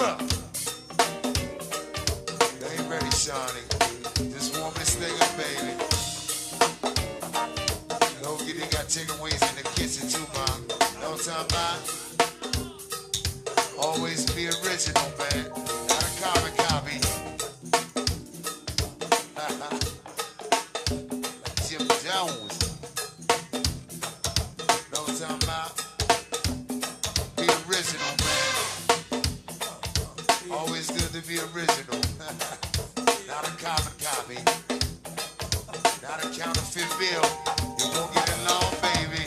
up. They ain't ready, Shawnee. Just warm this thing up, baby. Don't forget they got chicken wings in the kitchen too, Mom. Know what I'm talking about? Always be original, man. Not a carbon copy. Like Jim Jones. Know what I'm talking about? Be original, man. Always good to be original. Not a carbon copy. Not a counterfeit bill. You won't get along, baby.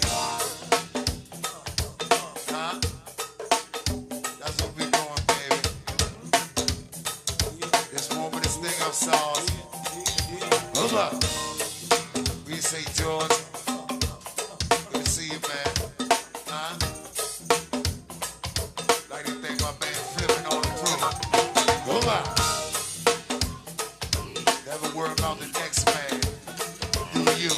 Huh? That's what we doing, baby. Just warming this thing up, sauce. Hold up. We say, George. Good to see you, man. Huh? Like to think my man flipping on the crew. Hold up. Never worry about the next man. Do you?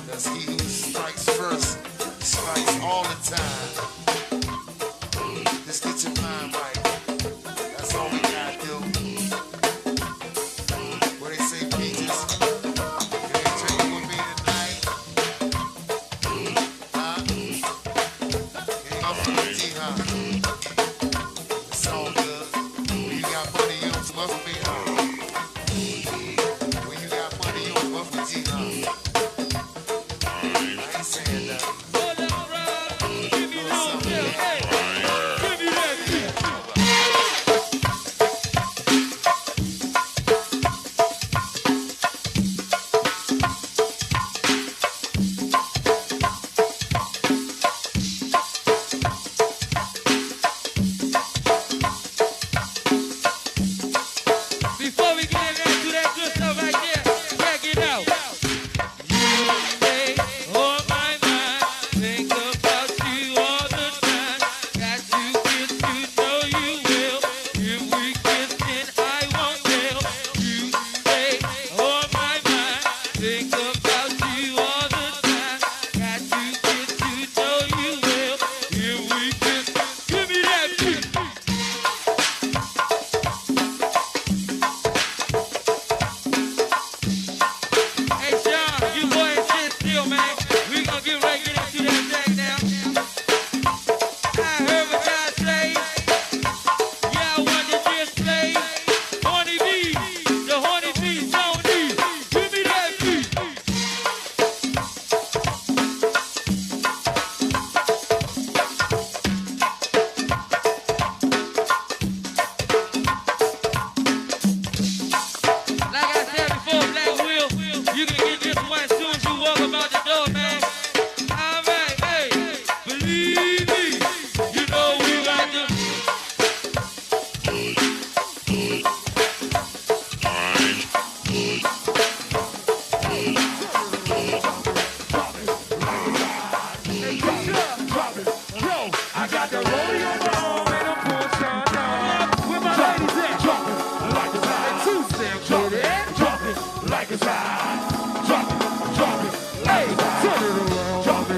That's he who strikes first, strikes all the time. Just get your mind right. That's all we gotta do. What they say, peaches? You ain't drinking with me tonight? Huh? Ain't up for the tea, huh? It's all good. When you got money, you don't smoke with me, huh? When you got money, you don't smoke with tea, huh? I ain't saying that. Give me that. Before we get into that good stuff right there, check it out. You stay on my mind, think about you all the time. Got to get to know you well. If we kiss, then I won't tell. You stay on my mind, think about you all the time. Got to get to know you well. If we kiss, give me that beat. Hey, Sean, you boys sit still, man. We gonna get right into that thing now. I heard what y'all say. Y'all want to display. Horny bees, the horny bees don't need. Give me that beat. Like I said before, Black Will, you can get this one as soon as you walk about the door, man. All right, hey, believe me, you know we got to. I got the rollie on my arm and I'm pushing on. Where my ladies at? Drop it like it's hot. Two-step, drop it. Drop it like it's hot. Drop it, drop it. Hey, turn it around. Drop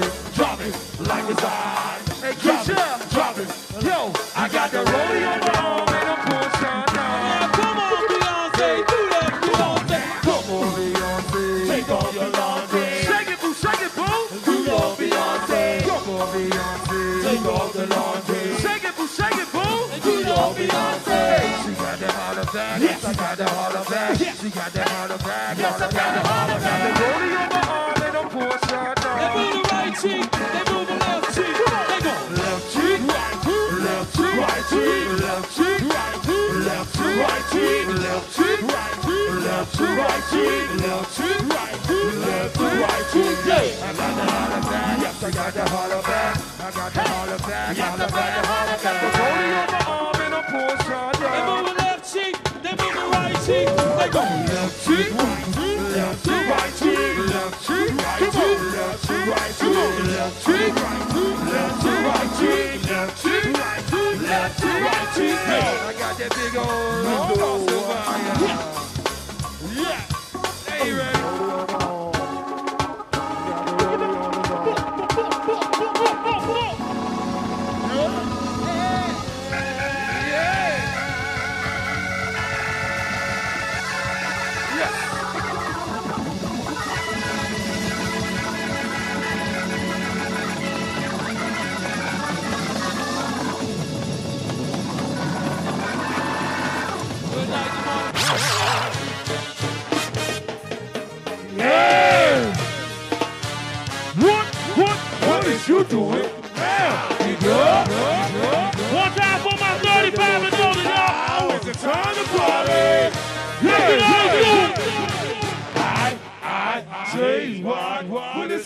it like it's hot. Hey, Keisha, drop it. Yo, I got the rollie on my arm and I'm pushing on. Come on, Beyonce, do that, Beyonce. Come on, Beyonce. Take all your laundry. Shake it, boo, Do your Beyonce. Come on, Beyonce. Take off the laundry. Shake it, boo, shake it, boo. Do your Beyonce. She got that holler back. Yes, I got that holler back. She got that holler back. Yes, I got the holler back. The rollie on my arm and I'm pushing They on. move the right cheek, they move the left cheek. They go Left cheek, right cheek, left cheek, right cheek, left cheek, right cheek, left cheek, right cheek, left cheek, right cheek, left cheek, right cheek, left cheek, right cheek, left cheek, right cheek. Yeah, I got the holler back. Yes, I got the holler back. I got the holler back. Yes, I got the holler back. The rollie on my arm and I'm pushing They on. move the left cheek, they move the right cheek. They go Left cheek, right cheek, left cheek, right cheek, left cheek, right cheek, left cheek, right cheek, left cheek, right cheek, left cheek, right cheek, left cheek, right cheek, left cheek, right cheek. I got that big old loss of fire. Yeah, hey, ready?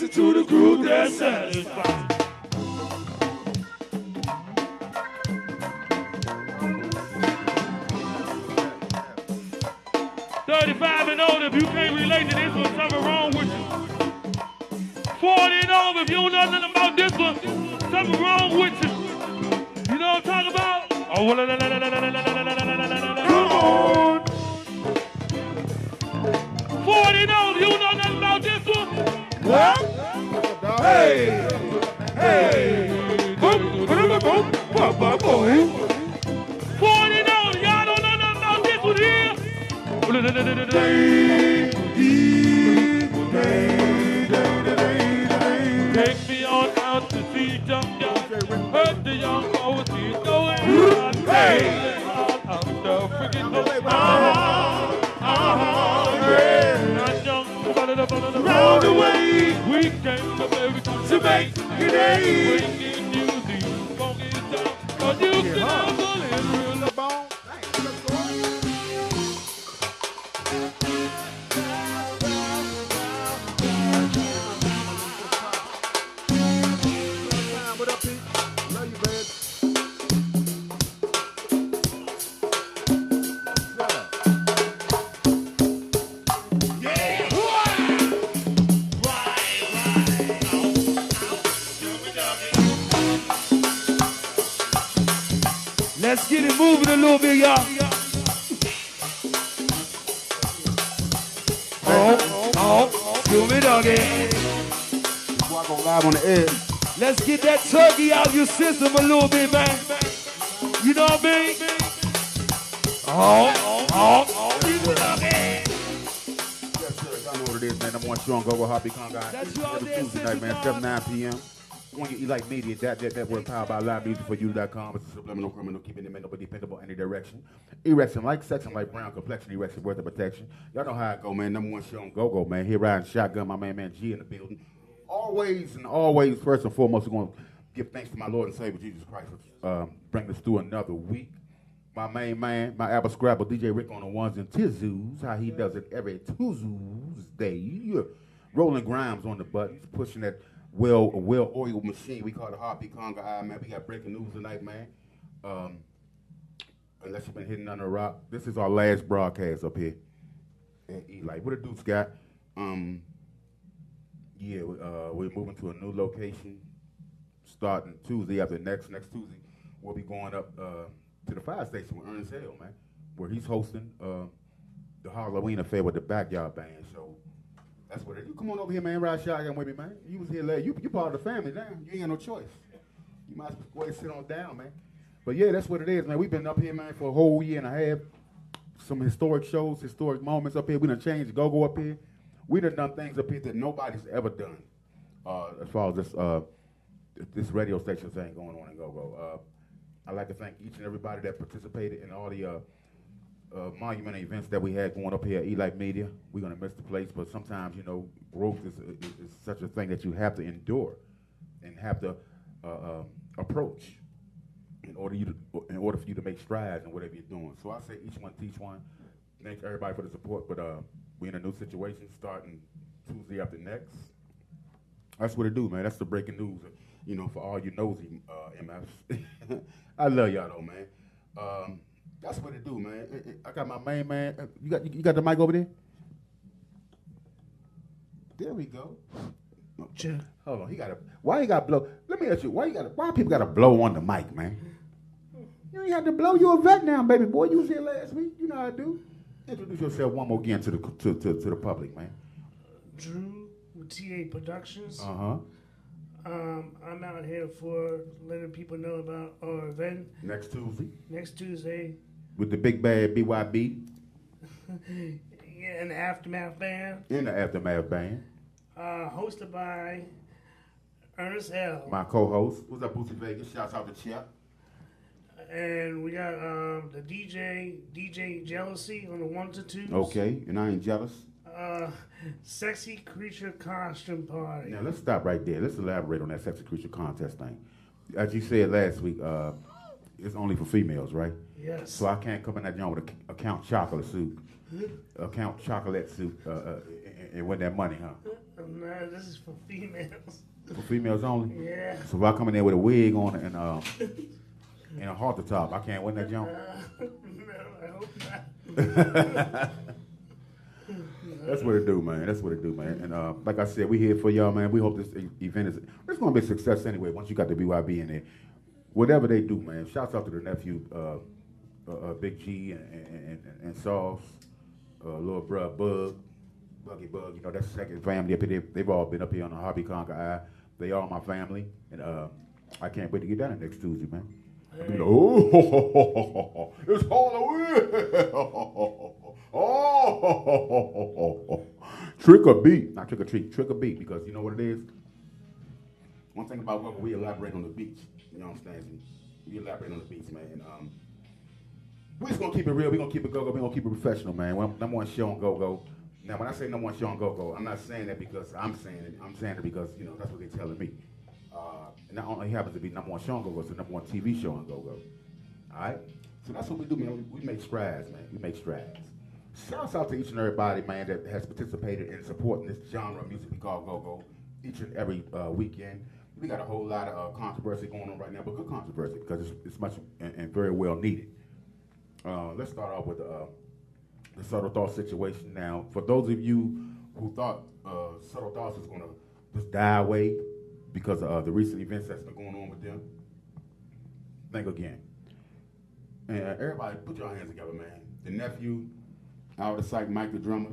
listen to the groove that's satisfied. 35 and older, if you can't relate to this one, something wrong with you. 40 and over, if you don't know nothing about this one, something wrong with you. You know what I'm talking about? Oh, well, come on. 40 and over, you don't know nothing about this one? What? Hey, hey. 40 and over, y'all don't know nothing about this one here? Take me on out to see young young. Heard the young poetry going on. Hey, I'm the freaking round the way. We came to America to make it a bringing you these funky songs. But you can never live real bone. Let's get it moving a little bit, y'all. Do me doggy. Before I go live on the air. Let's get that turkey out of your system a little bit, man. You know what I mean? Do me doggy. Yes, sir. Y'all know what it is, man. Number one show on Go Happy Conga Hour. That's you out Every there Tuesday night, man. 7, 9 p.m. Want to get Elite Media, that word powered by livemusicforyou.com. It's a subliminal criminal, keeping them but dependable any direction. Erection like section, like brown complexion, erection worth of protection. Y'all know how it go, man. Number one show on Go man. Here riding shotgun, my man G in the building. Always, first and foremost, we're going to give thanks to my Lord and Savior Jesus Christ for bringing us through another week. My main man, my Apple Scrabble, DJ Ric on the ones and tizoos, how he does it every Tuesday. Rolling Grimes on the buttons, pushing that well-oiled machine. We call it Happy Conga Hour, man. We got breaking news tonight, man. Unless you've been hitting under a rock, this is our last broadcast up here at Eli. What it do, Scott? We're moving to a new location starting Tuesday after next Tuesday. We'll be going up to the fire station with Ernest Hale, man, where he's hosting the Halloween affair with the Backyard Band. So that's what it is. You come on over here, man. Ride shotgun with me, man. You was here last. You part of the family now. You ain't got no choice. You might as well go ahead and sit on down, man. But yeah, that's what it is, man. We've been up here, man, for a whole year and a half. Some historic shows, historic moments up here. We done changed go up here. We done things up here that nobody's ever done as far as this radio station thing going on in Go. I'd like to thank each and everybody that participated in all the monumental events that we had going up here at Eli Media. We're going to miss the place, but sometimes, you know, growth is such a thing that you have to endure and have to approach in order for you to make strides in whatever you're doing. So I say each one teach one. Thanks everybody for the support, but we're in a new situation starting Tuesday after next. That's what it do, man. That's the breaking news, you know, for all you nosy MFs. I love y'all though, man. That's what it do, man. I got my main man. You got the mic over there? There we go. Hold on, why you gotta blow? Let me ask you, why people gotta blow on the mic, man? You ain't have to blow. You a vet now, baby boy. You was here last week. You know how I do. Introduce yourself one more again to the public, man. Drew with TA Productions. Uh-huh. I'm out here for letting people know about our event. Next Tuesday. With the big bad BYB. Yeah, and the Aftermath Band. Hosted by Ernest L. My co-host. What's up, Boosie Vegas? Shouts out to Chip. And we got the DJ Jealousy on the 1s and 2s. Okay, and I ain't jealous. Sexy Creature Costume Party. Now let's stop right there. Let's elaborate on that Sexy Creature Contest thing. As you said last week, it's only for females, right? Yes. So I can't come in that joint with a Count Chocolate suit. A Count Chocolate suit and win that money, huh? No, this is for females. For females only? Yeah. So if I come in there with a wig on and a halter top, I can't win that joint? No, I hope not. That's what it do, man. That's what it do, man. And like I said, we here for y'all, man. We hope this event is, it's going to be a success anyway once you got the BYB in there. Whatever they do, man. Shouts out to the nephew, Big G and Sauce, little bruh Buggy Bug. You know, that's the second family up here. They've all been up here on the Hobby Conga Hour. They all my family. And I can't wait to get down next Tuesday, man. I'll be like, oh, it's Halloween. Oh, trick or beat. Not trick or treat, trick or beat, because you know what it is? One thing about what we elaborate on the beach. You know what I'm saying? We elaborate on the beach, man. And, we're just going to keep it real. We're going to keep it go-go. We're going to keep it professional, man. We're number one show on go-go. Now, when I say number one show on go-go, I'm not saying that because I'm saying it. I'm saying it because, you know, that's what they're telling me. And not only happens to be number one show on go-go, it's the number one TV show on go-go. All right? So that's what we do, man. We make strides, man. We make strides. Shouts out to each and everybody, man, that has participated in supporting this genre of music we call go-go each and every weekend. We got a whole lot of controversy going on right now, but good controversy because it's much and very well needed. Let's start off with the Subtle Thoughts situation. Now, for those of you who thought Subtle Thoughts was going to just die away because of the recent events that's been going on with them, think again. And everybody, put your hands together, man. The nephew, out of sight, Mike the drummer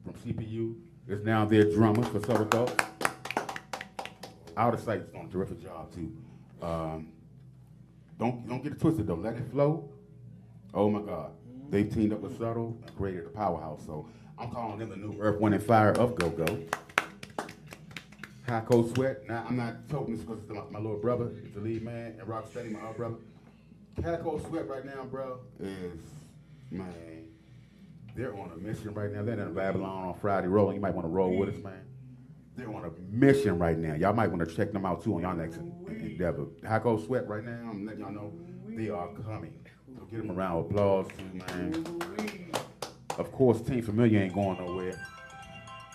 from CPU, is now their drummer for Subtle Thoughts. Out of sight is doing a terrific job too. Don't get it twisted though. Let it flow. Oh my God, they've teamed up with Subtle and created a powerhouse. So I'm calling them the new Earth, Wind, and Fire of Go-Go. High Cold Sweat. Now I'm not talking this because it's my little brother, it's the lead man, and Rocksteady, my other brother. High Cold Sweat right now, bro, is man. They're on a mission right now. They're in Babylon on Friday rolling. You might want to roll with us, man. They're on a mission right now. Y'all might want to check them out too on y'all next endeavor. High Cold Sweat right now, I'm letting y'all know they are coming. So give them a round of applause too, man. Of course, Team Familiar ain't going nowhere.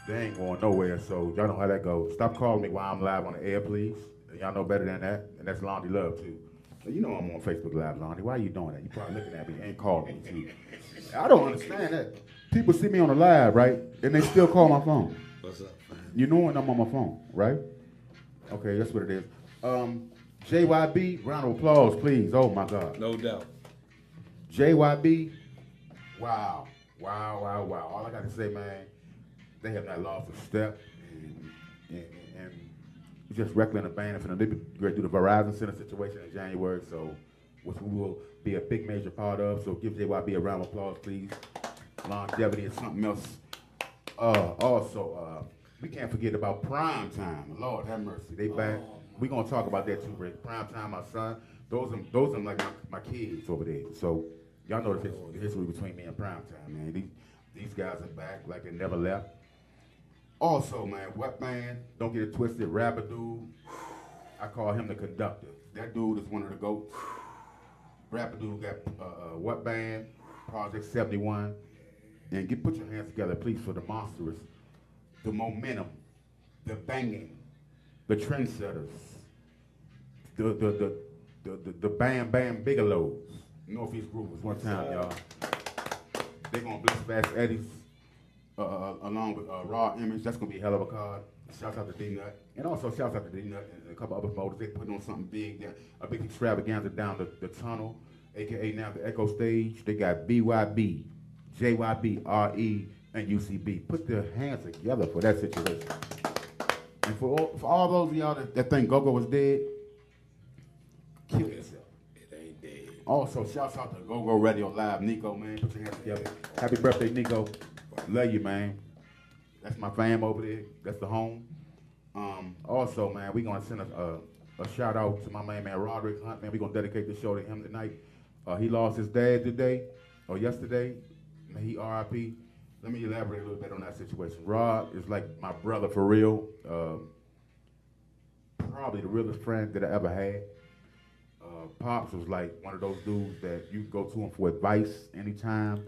They ain't going nowhere, so y'all know how that goes. Stop calling me while I'm live on the air, please. Y'all know better than that, and that's Londy Love too. You know I'm on Facebook Live, Londy. Why are you doing that? You probably looking at me, ain't calling me too. I don't understand that. People see me on the live, right, and they still call my phone. What's up, man? You know when I'm on my phone, right? Okay, that's what it is. JYB, round of applause, please. Oh my God. No doubt. JYB, wow. All I got to say, man, they have not lost a step, and just wrecking the band. And they're going to do the Verizon Center situation in January, so which we will be a big major part of. So give JYB a round of applause, please. Longevity is something else. Also, we can't forget about Prime Time. Lord have mercy, they back. We're gonna talk about that too, Rick. Prime Time, my son. Those are like my kids over there. So y'all know the history between me and Prime Time, man. These guys are back like they never left. Also, man, what man? Don't get it twisted. Rapper dude, I call him the conductor. That dude is one of the GOATs. Rapper dude got What Band, Project 71. And put your hands together, please, for the monsters, the momentum, the banging, the trendsetters, the Bam Bam Bigelows, Northeast Groovers. One time, y'all. They're gonna bless Fast Eddie's along with Raw Image. That's gonna be a hell of a card. Shouts out to D-Nut. And also shouts out to D-Nut and a couple other promoters. They putting on something big, a big extravaganza down the tunnel, aka now the Echo Stage. They got BYB, JYB, RE, and UCB. Put their hands together for that situation. And for all those of y'all that think Go-Go was dead, kill yourself. It ain't dead. Also, shouts out to Go-Go Radio Live, Nico, man. Put your hands together. Happy birthday, Nico. Love you, man. That's my fam over there. That's the home. Also, man, we're going to send a shout out to my man Roderick Hunt, man. We're going to dedicate the show to him tonight. He lost his dad today, or yesterday. May he RIP. Let me elaborate a little bit on that situation. Rod is like my brother for real. Probably the realest friend that I ever had. Pops was like one of those dudes that you can go to him for advice anytime.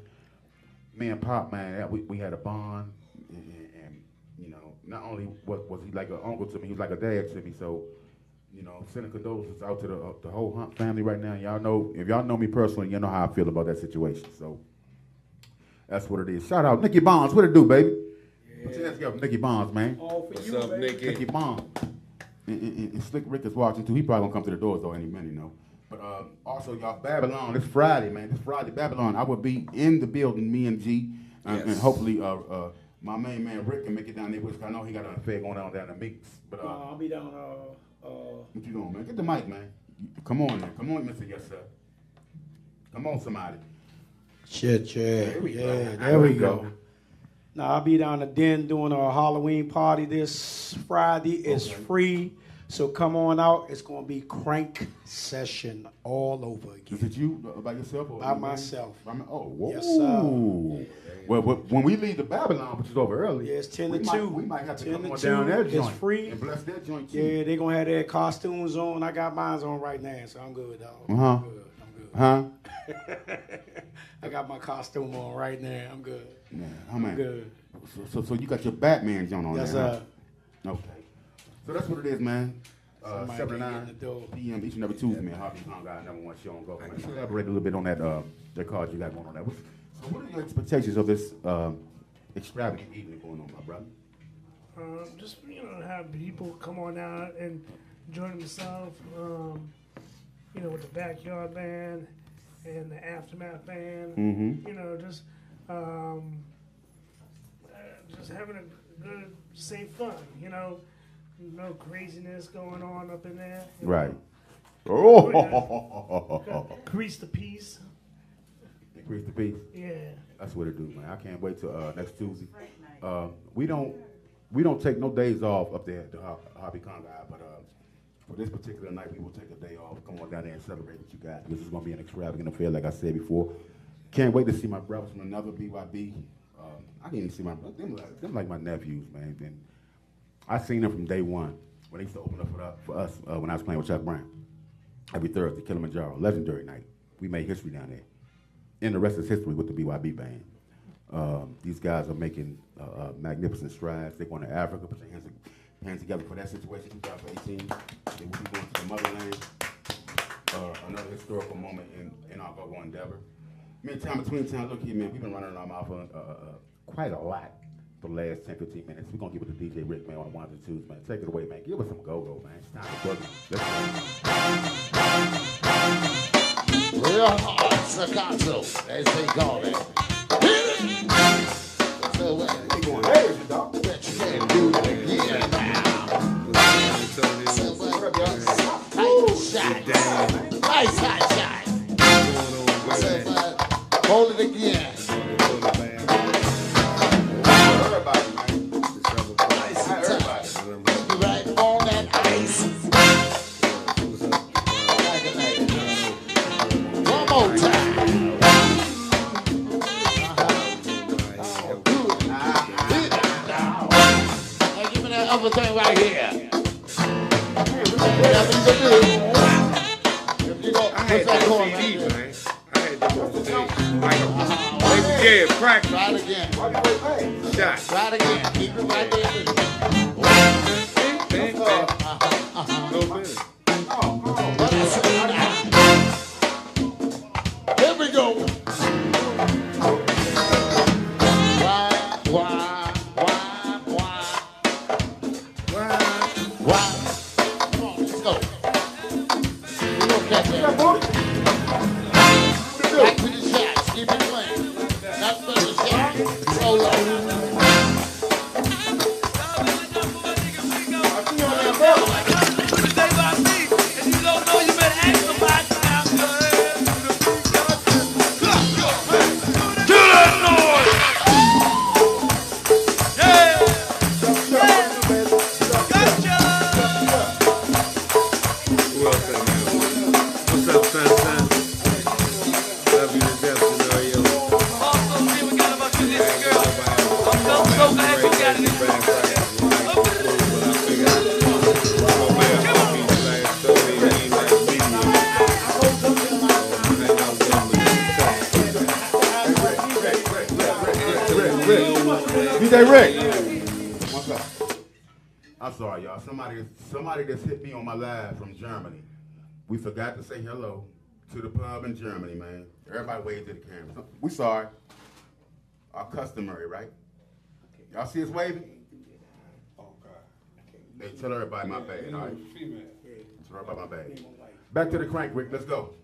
Me and Pop, man, we had a bond, and you know, not only was he like an uncle to me, he was like a dad to me. So, you know, sending condolences out to the whole Hunt family right now. Y'all know, if y'all know me personally, you know how I feel about that situation. So that's what it is. Shout out Nicky Bonds. What it do, baby? Yeah. Put your hands together, Nicky Bonds, man. All for What's you, up, Nicky? Nicky Bonds. And Slick Rick is watching too. He probably gonna come to the doors though any minute, you know. But also, y'all, Babylon, this Friday, man. This Friday, Babylon, I will be in the building, me and G. Yes. And hopefully my main man Rick can make it down there, which I know he got an affair going on down in Meeks. But I'll be down. What you doing, man? Get the mic, man. Come on, man. Come on, Mr. Yes, sir. Come on, somebody. Shit, there we go. Now, I'll be down the Den doing a Halloween party this Friday. It's free. So come on out. It's going to be crank session all over again. Is it you by yourself? Or by myself. Whoa. Yes, sir. Well, when we leave the Babylon, which is over early, yeah, it's 10 to 2. We might have to come on down that joint. It's free. And bless that joint too. Yeah, they're going to have their costumes on. I got mine on right now, so I'm good, dog. I'm good. Huh? I got my costume on right now. I'm good. Yeah, I'm good. So you got your Batman joint on there. Yes, sir. Okay. So that's what it is, man. 7 to 9 p.m. each and every Tuesday, man. Hobby Conga Hour #1 show on Go. Man, elaborate a little bit on that card you got going on there. So what are your expectations of this extravagant evening going on, my brother? Just, have people come on out and enjoy themselves, with the Backyard Band and the Aftermath Band. Mm-hmm. Just having a good, safe fun, no craziness going on up in there. Right. Increase the peace. Increase the peace. Yeah. That's what it do, man. I can't wait till next Tuesday. We don't take no days off up there at the Hobby Conga Hour, but for this particular night, we will take a day off. Come on down there and celebrate what you got. This is gonna be an extravagant affair, like I said before. Can't wait to see my brothers from another BYB. I can't even see my brothers. Them like my nephews, man. And I seen them from day one when they used to open up for us when I was playing with Chuck Brown. Every Thursday, Kilimanjaro, legendary night. We made history down there. And the rest is history with the BYB band. These guys are making magnificent strides. They're going to Africa, put their hands together for that situation, 2018. They will be going to the motherland. Another historical moment in our go endeavor. Midtown, between town, look here, man, we've been running our mouth quite a lot for the last 10, 15 minutes. We're going to give it to DJ Ric, man, on the ones and twos, man. Take it away, man. Give us some go-go, man. It's time to boogie. Let's go. Real hard staccato, as they call it. So what? Going, hey, dog. Bet you can't do it again now. So what? Nice hot shot. So what? Hold it again. Everybody, man. Nice and tough. You right on that ice. One more time. Now give me that other thing right here. Whatever you can do. If you go, I had that CD, man. I had that on CD. Yeah, practice. try it again. Shot. Try it again. Keep it right there. Go finish. Here we go. Why? Come on, let's go. We gonna catch that. Back to the shots. Keep it playing. Not for the shot. Solo. What's up, son? Love you to death, you know, yo. DJ Ric. What's up? I'm sorry, y'all. Somebody just hit me on my live from Germany. We forgot to say hello to the pub in Germany, man. Everybody waved to the camera. We sorry. Our customary, right? Y'all see us waving? Oh, God. Hey, tell everybody my bad, all right? Tell everybody my bad. Back to the crank, Rick. Let's go.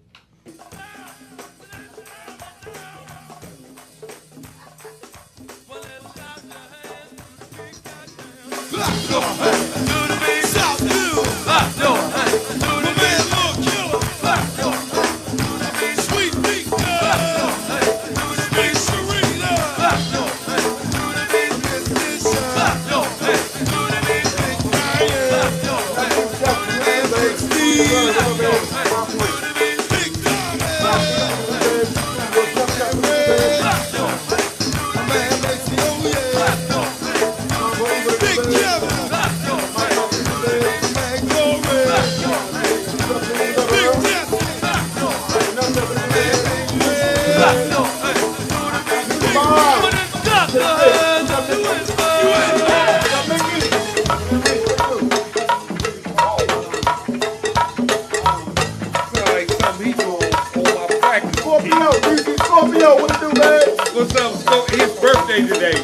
Scorpio, what you do, man? What's up? So his birthday today.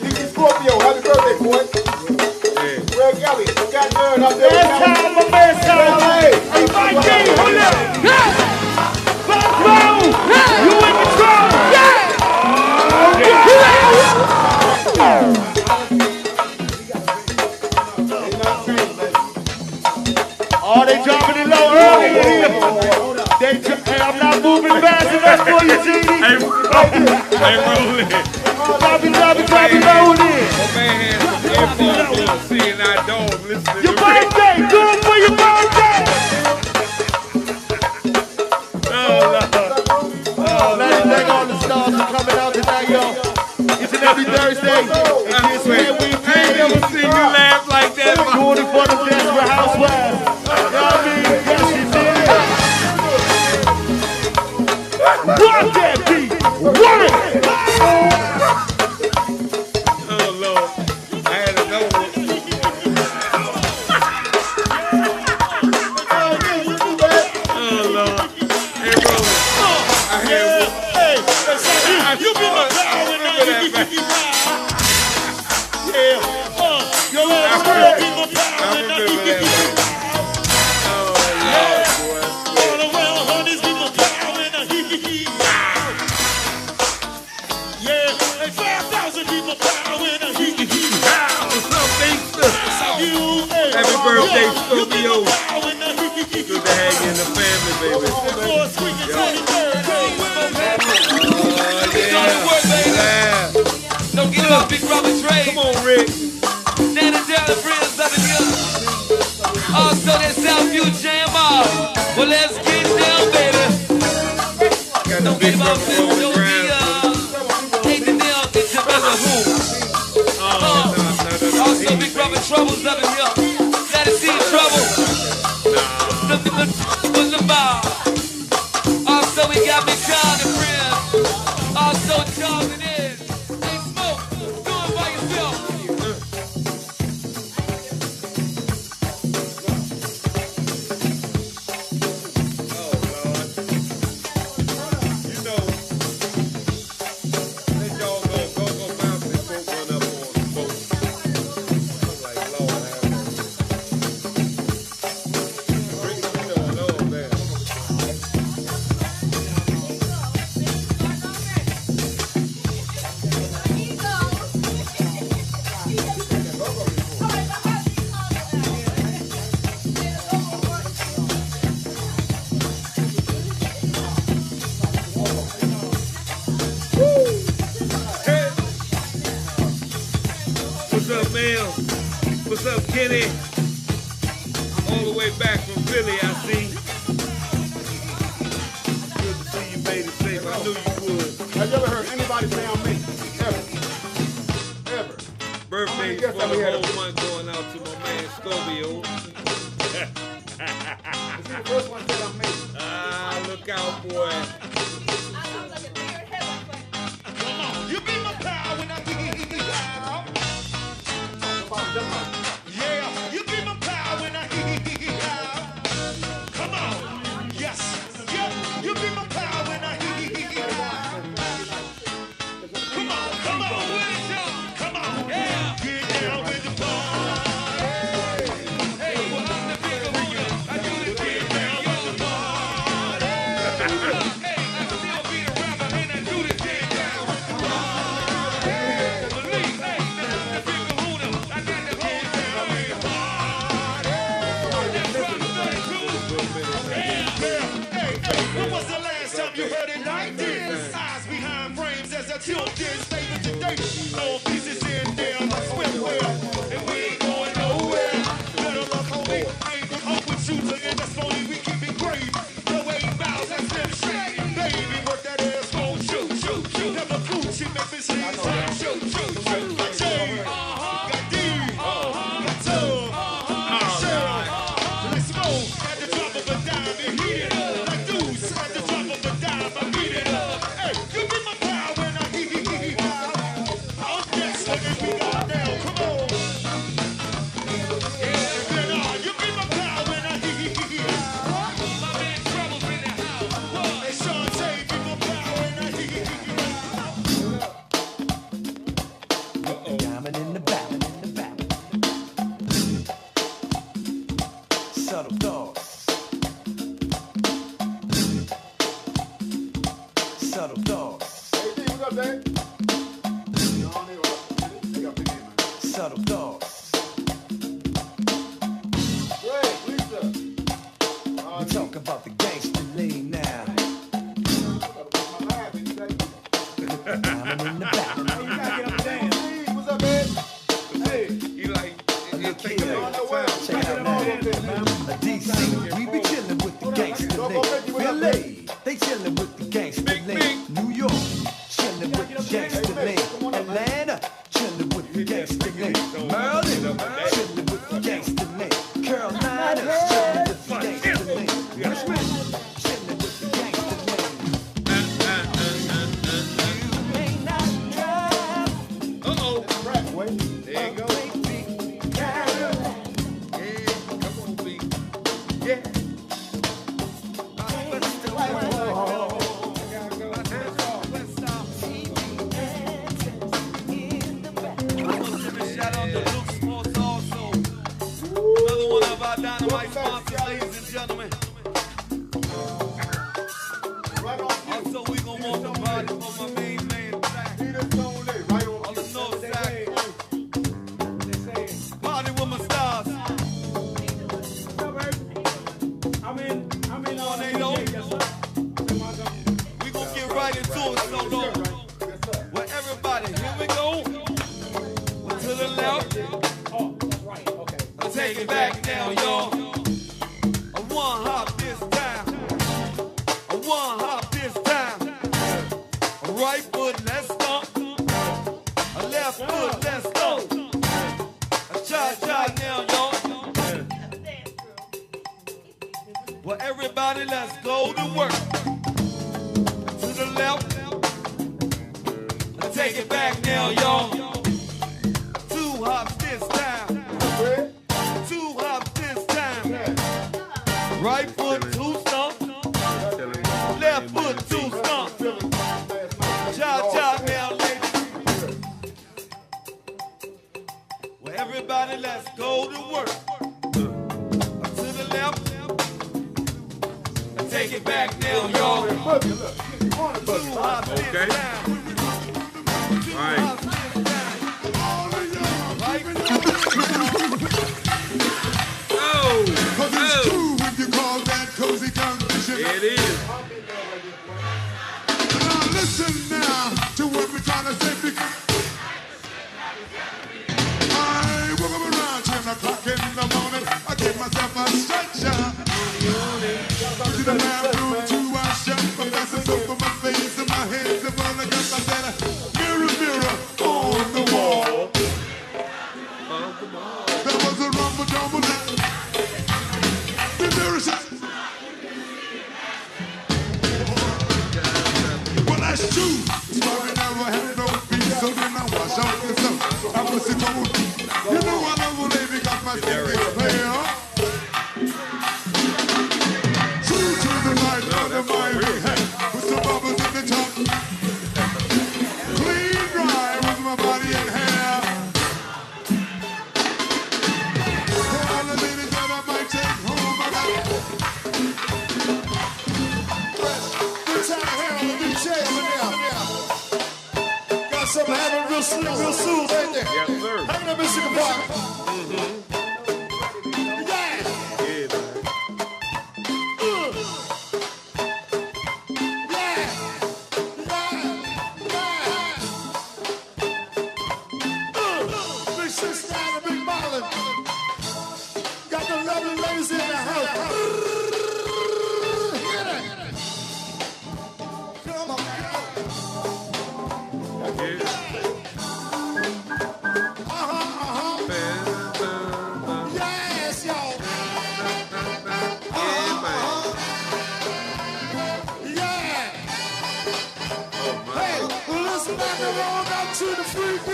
DJ Scorpio, happy birthday, boy. Yeah. Well, Kelly, got nerd up there. Best time, my best time. Hey, Mike G, hold up. Control. You in control. Oh, they dropping it low early. Hey, I'm not moving fast enough for you, Genie. Hey, rolling. Drop it low in. My man has some earphones on, seeing our dog. Listen to your birthday. Good for your birthday. Thank all the stars for coming out tonight, y'all. Each and every Thursday. I ain't never seen you laugh like that. Doing it for the Desperate Housewives. You know what I mean? Yes, she did. Rock that beat! Run it! Oh, Lord. I had another one. Oh, Lord. Hey, bro. I had one. Hey, you be my power when I give you yeah. Yo, I be my power when I give you oh, Lord, boy. All around, honeys, be my power when I give you yeah, hey, 5,000 people power when I give you what's up, Big Happy birthday, Scorpio. Good to have you in the family, baby. Yeah. Don't get up, Big Brother Trey. Come on, Rick. Nana down the friends up in here. Also, that Southview Jam off. Well, let's get down, baby. Got the Big Brother on the ground. Take the nail into Brother Who. Also, Big Brother Trouble's up in here. Gotta see Trouble. Was the bar. Also, we got Big John and friends. Also, Charles and Ed. Hey, Smoke, do it by yourself. Oh, Lord. You know, that dog go bounce and folk run up on the boat. I'm like, Lord, have mercy. Bring them to the Lord, man. Hey. What's up, Mel? What's up, Kenny? All the way back from Philly, I see. Good to see you made it safe. I knew you would. Have you ever heard anybody say I'm me? Ever. Ever. Birthdays for the whole month going out to my man Scorpio. This is the first one that I'm me. Ah, look out, boy. I sound like a deer headlight. You be my pal when I When was the last time you heard it like this? Eyes behind frames as I tilt this. Saving today. All pieces in there like swimwear. And we ain't going nowhere. Better luck, homie. I ain't been up with you till that's phony. We keep it great. No 8 miles, that's them straight. Baby, work that ass gon' shoot. Never coochie, make me say shoot. Got J, got D, got Tub, got Cheryl. Let's go. At the drop of a dime, it heat it up. Like Deuce, at the drop of a dime, I beat it up. Hey, give me my power when I hee. I'm next, nigga, we got now. Come on. You give my power when I hee. My man Trouble's in the house. What? Hey, Sean Tay, give my power when I hee. Diamond in the back. Subtle thoughts. Subtle thoughts. Hey, D, what's up, Dave? Subtle thoughts. Great, Lisa. We talk about the gangster lean now. Diamond in the back. What's up, man? Hey, look here. Check it out now. A DC, we be chillin' with the gangster lean. LA, they chillin' with the gangster lean. New York, chillin' with the gangster lean. Atlanta, chillin' with the gangster lean. Maryland, chillin' with the gangster lean. Carolina, chillin' with the gangster lean. Richmond, chillin' with the gangster lean. You may not drive. There you go. Come on, B. Yeah. Shout out to Luke Sports also. Another one of our Dynamite sponsors, ladies and gentlemen. Also, we gonna want the party for my main man, Jack. On the north side. Party with my stars. We gonna get right into it, so long. Well, everybody, here we go. To the left. I'll take it back now, y'all. A one hop this time. A one hop this time. A right foot, let's stomp. A left foot, let's go. A cha-cha now, y'all. Well, everybody, let's go to work. To the left. I'll take it back now, y'all. 2 hops this time. 2 hops this time. Right foot, 2 stomp. Left foot, 2 stomp. Cha-cha now, ladies. Well, everybody, let's go to work. To the left. Take it back now, y'all. 2 hops this time. 2 hops this time. Right foot. Cause it's true when you call that cozy condition. It is. Now listen now to what we're trying to say. I woke up around 10 o'clock in the morning. I gave myself a stretch out. To the bathroom to wash up. My glasses over my face and my hands and all I got. I said, mirror, mirror on the wall. There was a rumble jumble now. The mirror said, well, that's true. Sorry, never had no peace. So then I wash out the sun. I was in cold. You know I love a lady got my ticket player. True to the light of the mighty head. With some bubbles in the top. Clean dry with my body and hair. All the ladies that I might take home, I got good time here on the new chair over there. Got some having real slick, real smooth right there. Yes, sir. Having a Michigan party. Yeah.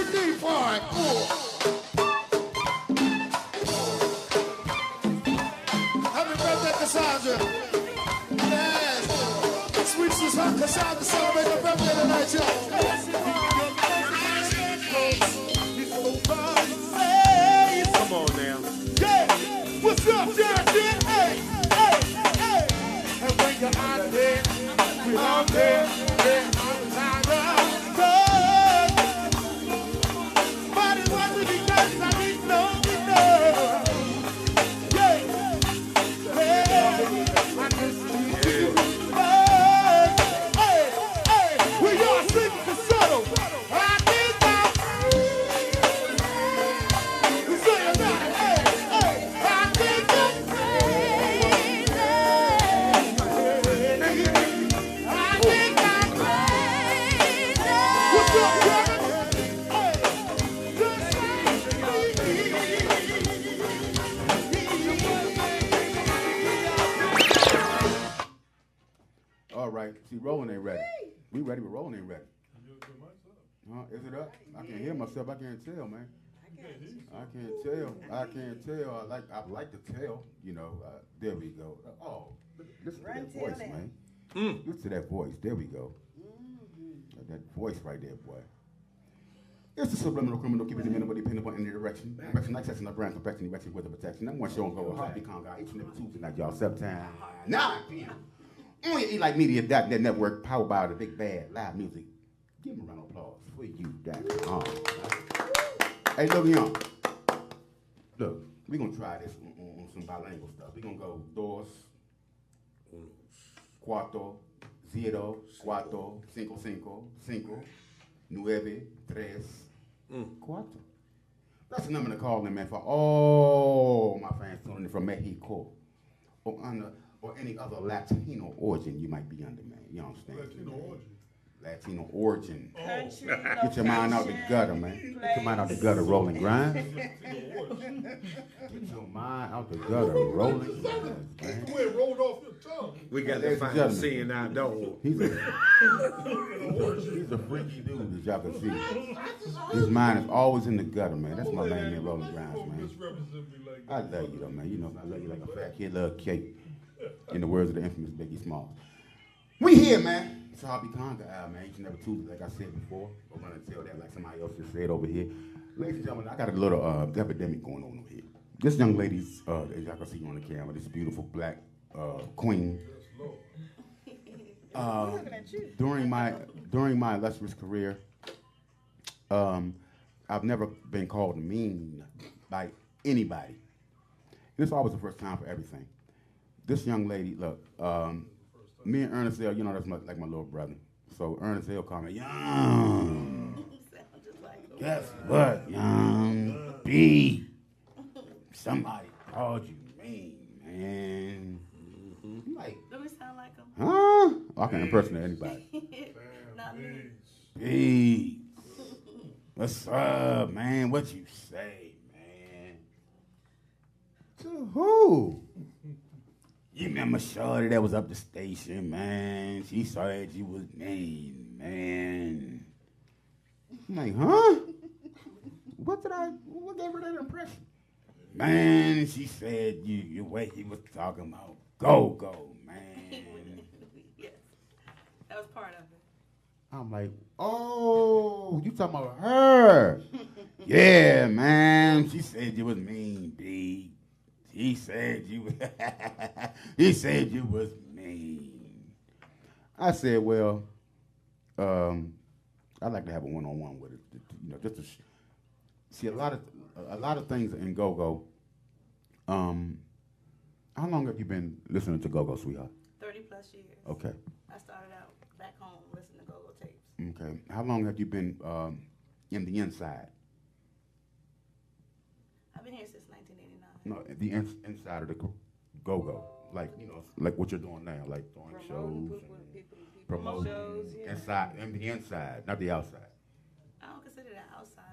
3 part. Happy birthday, Cassandra. Yes. Sweet Susan Cassandra celebrate her birthday tonight, y'all. Come on now. Yeah. What's up, Jackson? Hey, hey, hey. And when you're out there, we're out there, we're outside of God. But it wasn't because I didn't know enough. Yeah. Hey, I just need you. Hey, hey, hey. We are singing for subtle. I think I'm we say it now. Hey, hey. I think I'm crazy. I think I'm crazy. What's up, Kevin? Hey, just All right. See, Rolling ain't ready. We ready, but Rolling ain't ready. Is it up? I can't hear myself. I can't tell, man. I can't tell. I can't tell. I like to tell. You know. There we go. Oh, listen to that voice, man. Listen to that voice. There we go. That voice right there, boy. It's the subliminal criminal, keeping the minimum dependable in the direction. Direction, accessing the brand, perfecting, direction with the protection. That one show and go with Heartbeat Conga Hour each and every Tuesday night, y'all. 7 times. 9 p.m. On your eLightMedia.net network, powered by the Big Bad Live Music. Give them a round of applause for you, Daddy. Hey, look, young. Look, we're going to try this on some bilingual stuff. We're going to go dos, cuatro, zero, cuatro, cinco, cinco, cinco, nueve, tres, cuatro. That's the number to call in, man, for all my fans tuning in from Mexico or any other Latino origin you might be under, man. You understand? Latino origin. Get your mind out the gutter, man. Get your mind out the gutter, rolling grind. Get your mind out the gutter, rolling grind, man. It rolled off your tongue. We got to find seeing our dog. He's a freaky dude, as y'all can see. His mind is always in the gutter, man. That's my man, rolling grinds, man. I love you, though, man. You know, I love you like a fat kid love cake. In the words of the infamous Biggie Smalls. We here, man. It's a Heartbeat Conga Hour, man. Each and every Tuesday, like I said before. I'm going to tell that like somebody else just said over here. Ladies and gentlemen, I got a little epidemic going on over here. This young lady's, as y'all can see on the camera, this beautiful black queen. During my illustrious career, I've never been called mean by anybody. This is always the first time for everything. This young lady, look, me and Ernest L., you know, that's like my little brother. So Ernest L. called me, Young. Guess what, Young? B. Somebody called you mean, man. Like, do we sound like him? huh? I can impersonate anybody. Not me. B. What's up, man? What you say, man? To who? You remember Shorty that was up the station, man? She said you was mean, man. I'm like, huh? What gave her that impression? Man, she said you way he was talking about go, man. Yes, that was part of it. I'm like, oh, you talking about her? Yeah, man. She said you was mean, B. He said you was mean. I said, well, I'd like to have a one-on-one with it. You know, just to see a lot of things in go-go. How long have you been listening to go-go, sweetheart? 30 plus years. Okay. I started out back home listening to go-go tapes. Okay. How long have you been in the inside? I've been here since 1989. No, the inside of the go-go, like, you know, like what you're doing now, like throwing shows and promoting shows, yeah. inside, and the inside, not the outside. I don't consider that outside.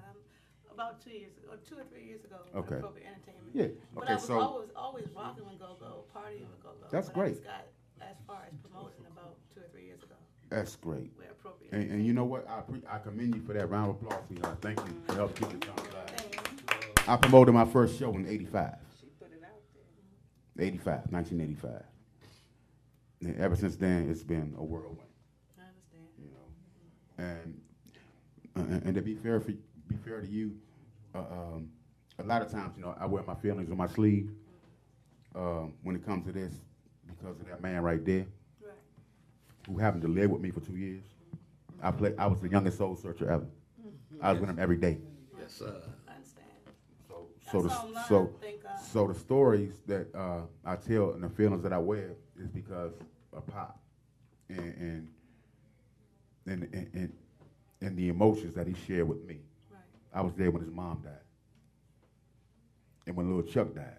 I'm about 2 years ago, 2 or 3 years ago. Okay. Appropriate entertainment. Yeah. But Okay. I was So always rocking with go-go, partying with go-go. That's but great. I just got as far as promoting about 2 or 3 years ago. That's great. Where appropriate. And you know what? I commend you for that round of applause, sweetheart. Thank you for helping keep the tongue alive. I promoted my first show in 85. She put it out there. 1985. And ever since then, it's been a whirlwind. I understand. You know, and to be fair to you, a lot of times, you know, I wear my feelings on my sleeve when it comes to this because of that man right there, Right. who happened to live with me for 2 years. I was the youngest soul searcher ever. I was with him every day. Yes, sir. I understand. So the stories that I tell and the feelings that I wear is because of Pop and the emotions that he shared with me. Right. I was there when his mom died, and when little Chuck died,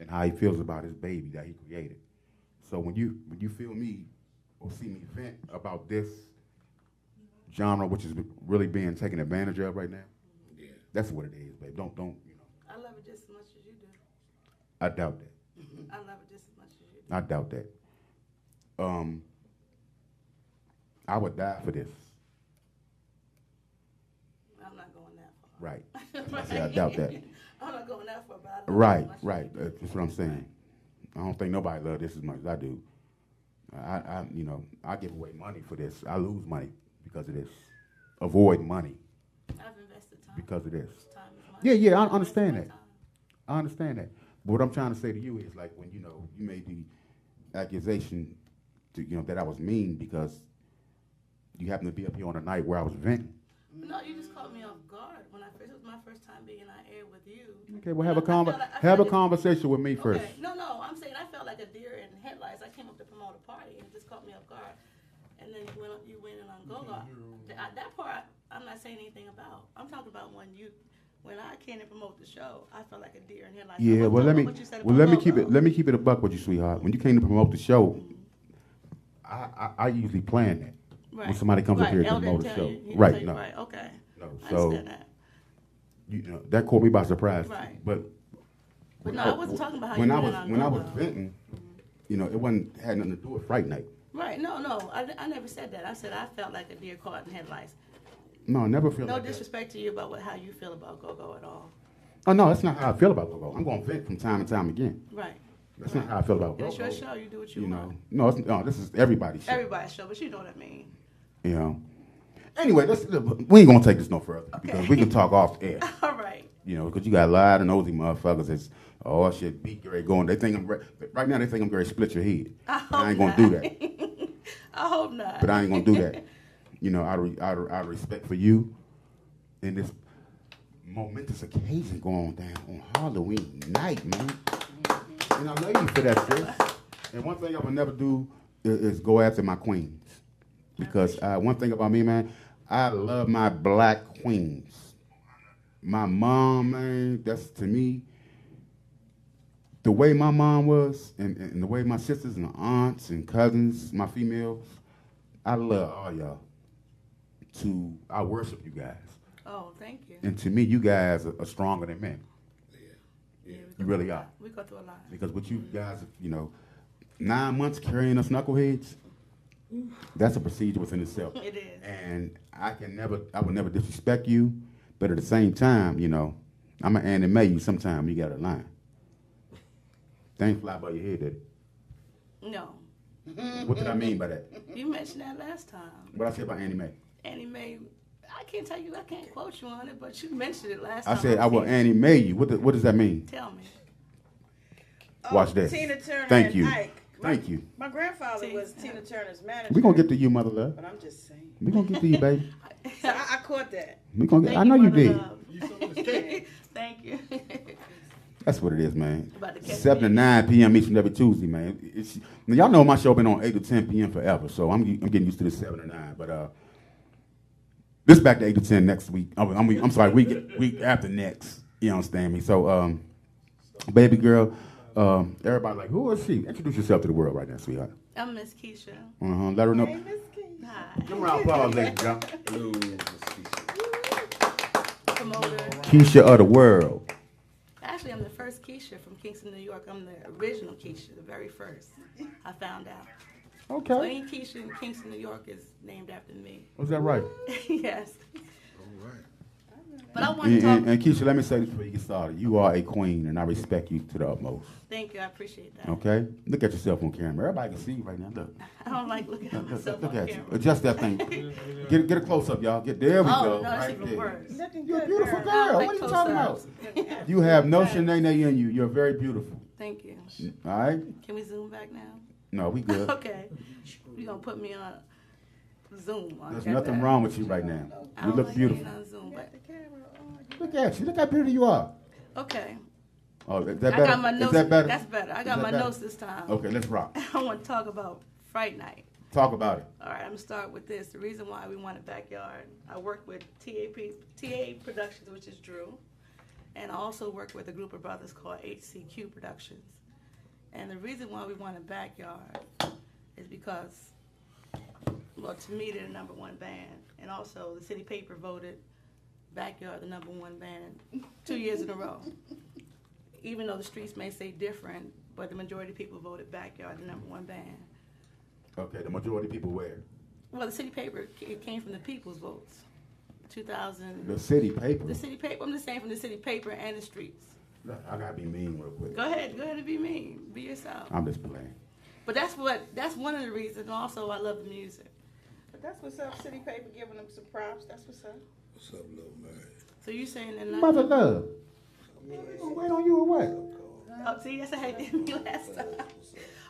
and how he feels about his baby that he created. So when you feel me or see me vent about this genre, which is really being taken advantage of right now, Yeah. that's what it is, babe. Don't you know? I love it just as much as you do. I doubt that. I love it just as much as you do. I doubt that. I would die for this. I'm not going that far. Right. I said I doubt that. I'm not going that far, but I love it Right, as much as right. you do. That's what I'm saying. I don't think nobody loves this as much as I do. I give away money for this. I lose money because of this. Avoid money I've invested time. because of this. Time is money. Yeah, I I've understand invested that. my I understand that. But what I'm trying to say to you is like when you made the accusation that I was mean because you happened to be up here on a night where I was venting. No, you just caught me off guard when it was my first time being on air with you. Okay, well And have I a felt like conversation with me first. Okay, no, I'm saying I felt like a deer in headlights. I came up to promote a party and it just caught me off guard. And then you went in on Go-Go. That part I'm not saying anything about. I'm talking about when I came to promote the show, I felt like a deer in headlights. Yeah, well let me keep it a buck with you, sweetheart. When you came to promote the show, I usually plan that. Right. When somebody comes up here to promote the show. Right, no. Right, okay. No. I So understand that. that caught me by surprise. Right. But no, I wasn't talking about how when you I went was on when I was Go-Go. venting, it had nothing to do with Fright Night. Right, no, I never said that. I said I felt like a deer caught in headlights. No, I never feel No like that. disrespect to you about how you feel about Go-Go at all. Oh no, that's not how I feel about Go-Go. I'm going to vent from time to time again. Right. That's not how I feel about And Go-Go. it's your show. You do what you want. No, this is everybody's show. Everybody's show, but you know what I mean. Anyway, we ain't gonna take this no further because we can talk off air. All right. Because you got a lot of nosy motherfuckers that's shit, beat Gary going. They think right now they think I'm gonna split your head. I ain't gonna do that. I hope not. But I ain't gonna do that. Out of respect for you and this momentous occasion going down on Halloween night, man. And I love you for that, sis. And one thing I would never do is go after my queens. Because one thing about me, man, I love my black queens. My mom, man, that's to me, the way my mom was and the way my sisters and aunts and cousins, my females, I love all y'all. I worship you guys. Oh, thank you. And to me, you guys are stronger than men. Yeah, You really are. We go through a lot. Because with you guys, 9 months carrying us knuckleheads, that's a procedure within itself. It is. And I would never disrespect you, but at the same time, I'm an anime you sometime you got a line. Things fly by your head, did it? No. What did I mean by that? You mentioned that last time. What I said about anime? Anime, I can't quote you on it, but you mentioned it last time. I said I will anime you. What does that mean? Tell me. Watch this. Tina Turner Thank and you. Ike. Thank you. My grandfather was Tina Turner's manager. We're going to get to you, Mother Love. But I'm just saying. We're going to get to you, baby. So I caught that. I know you did. Thank you. That's what it is, man. About to catch 7 to 9 p.m. each and every Tuesday, man. Now, y'all know my show been on 8 to 10 p.m. forever, so I'm getting used to this 7 to 9. But this back to 8 to 10 next week. I'm sorry, week after next. You understand me? So, baby girl, everybody like, who is she? Introduce yourself to the world right now, sweetheart. I'm Miss Keisha. Let her know. Hey, Miss Keisha. Hi. Give her a round of applause, ladies and gentlemen. Hello, Miss Promoter. Keisha of the world. Actually, I'm the first Keisha from Kingston, New York. I'm the original Keisha, the very first. I found out. Okay. So any Keisha in Kingston, New York is named after me. Was that right? Yes. All right. But I want to talk. And Keisha, let me say this before you get started. You are a queen, and I respect you to the utmost. Thank you. I appreciate that. Okay? Look at yourself on camera. Everybody can see you right now. Look. I don't like looking at myself Look on at camera. you. Adjust that thing. Get a close up, y'all. There we Oh, go. no, that's Right even there. worse. You're a beautiful I girl. don't like What are you talking about? close-ups. You have no Shanae in you. You're very beautiful. Thank you. All right? Can we zoom back now? No, we good. Okay. You're going to put me on Zoom. There's nothing wrong with you right now. I You don't look like beautiful. being on Zoom, but Look at you. Look how pretty you are. okay. Oh, is that I better? got my Is notes. that better? That's better. I Is got that my better? notes this time. Okay, let's rock. I want to talk about Fright Night. Talk about it. All right, I'm going to start with this. The reason why we want a backyard, I work with TA Productions, which is Drew, and I also work with a group of brothers called HCQ Productions. And the reason why we want a backyard is because, well, to me, they're the number one band. And also, the city paper voted Backyard the number one band 2 years in a row. Even though the streets may say different, but the majority of people voted Backyard the number one band. Okay, the majority of people where? Well, the city paper, it came from the people's votes. 2000. The city paper. The city paper. I'm just saying from the city paper and the streets. Look, I gotta be mean real quick. Go ahead and be mean. Be yourself. I'm just playing. But that's one of the reasons. Also, I love the music. But that's what's up, City Paper giving them some props. That's what's up. What's up, little man? So you saying that? Mother love. Wait on you or what? Oh, see, that's how you did me last time.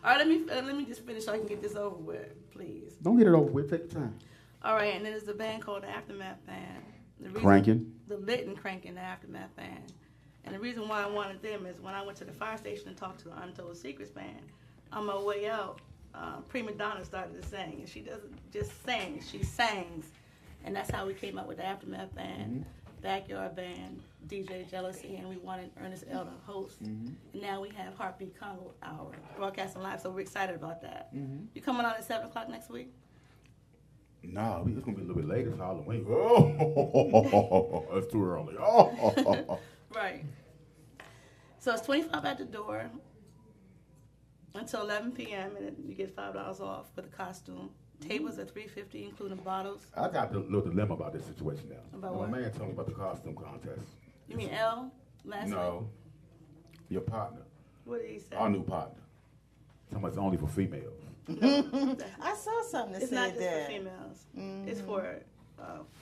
All right, let me just finish so I can get this over with, please. Don't get it over with. Take your time. All right, and then there's a band called the Aftermath Band. Cranking. The Lit and Cranking, the Aftermath Band. And the reason why I wanted them is when I went to the fire station and talked to the Untold Secrets Band, on my way out, Prima Donna started to sing. And she doesn't just sing, she sings. And that's how we came up with the Aftermath Band, Backyard Band, DJ Jealousy, and we wanted Ernest L to host. And now we have Heartbeat CONGA HOUR broadcasting live, so we're excited about that. You coming on at 7 o'clock next week? No, it's gonna be a little bit later. It's Halloween. Oh, that's too early. Oh, Right. So it's $25 at the door until 11 p.m. and then you get $5 off with a costume. Tables are $3.50, including bottles. I got a little dilemma about this situation now. About what? My man told me about the costume contest. You mean L last week? No, your partner, What did he say? our new partner. Something that's only for females. I saw something that It's not said just that. for females. It's for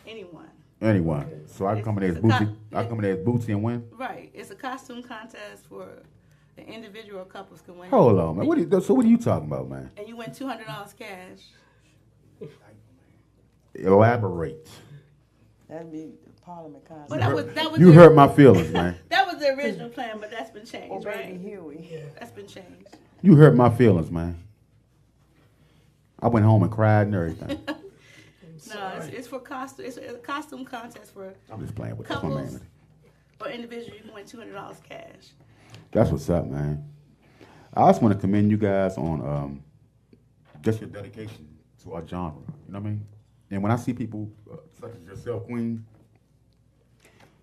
anyone. Anyone. So I can come in there as It's a Bootsy. I come in there as Bootsy and win. Right. It's a costume contest for the individual couples can win. Hold on, man. What are you talking about, man? And you win $200 cash. Elaborate. That'd be the Parliament concert. But that was You hurt my feelings, man. That was the original plan, but that's been changed, Or Baby right? Huey. That's been changed. You hurt my feelings, man. I went home and cried and everything. No, it's for costume. It's a costume contest for I'm just playing with this, my couples man. or individuals. You can win $200 cash. That's what's up, man. I just want to commend you guys on just your dedication to our genre. You know what I mean? And when I see people such as yourself, Queen,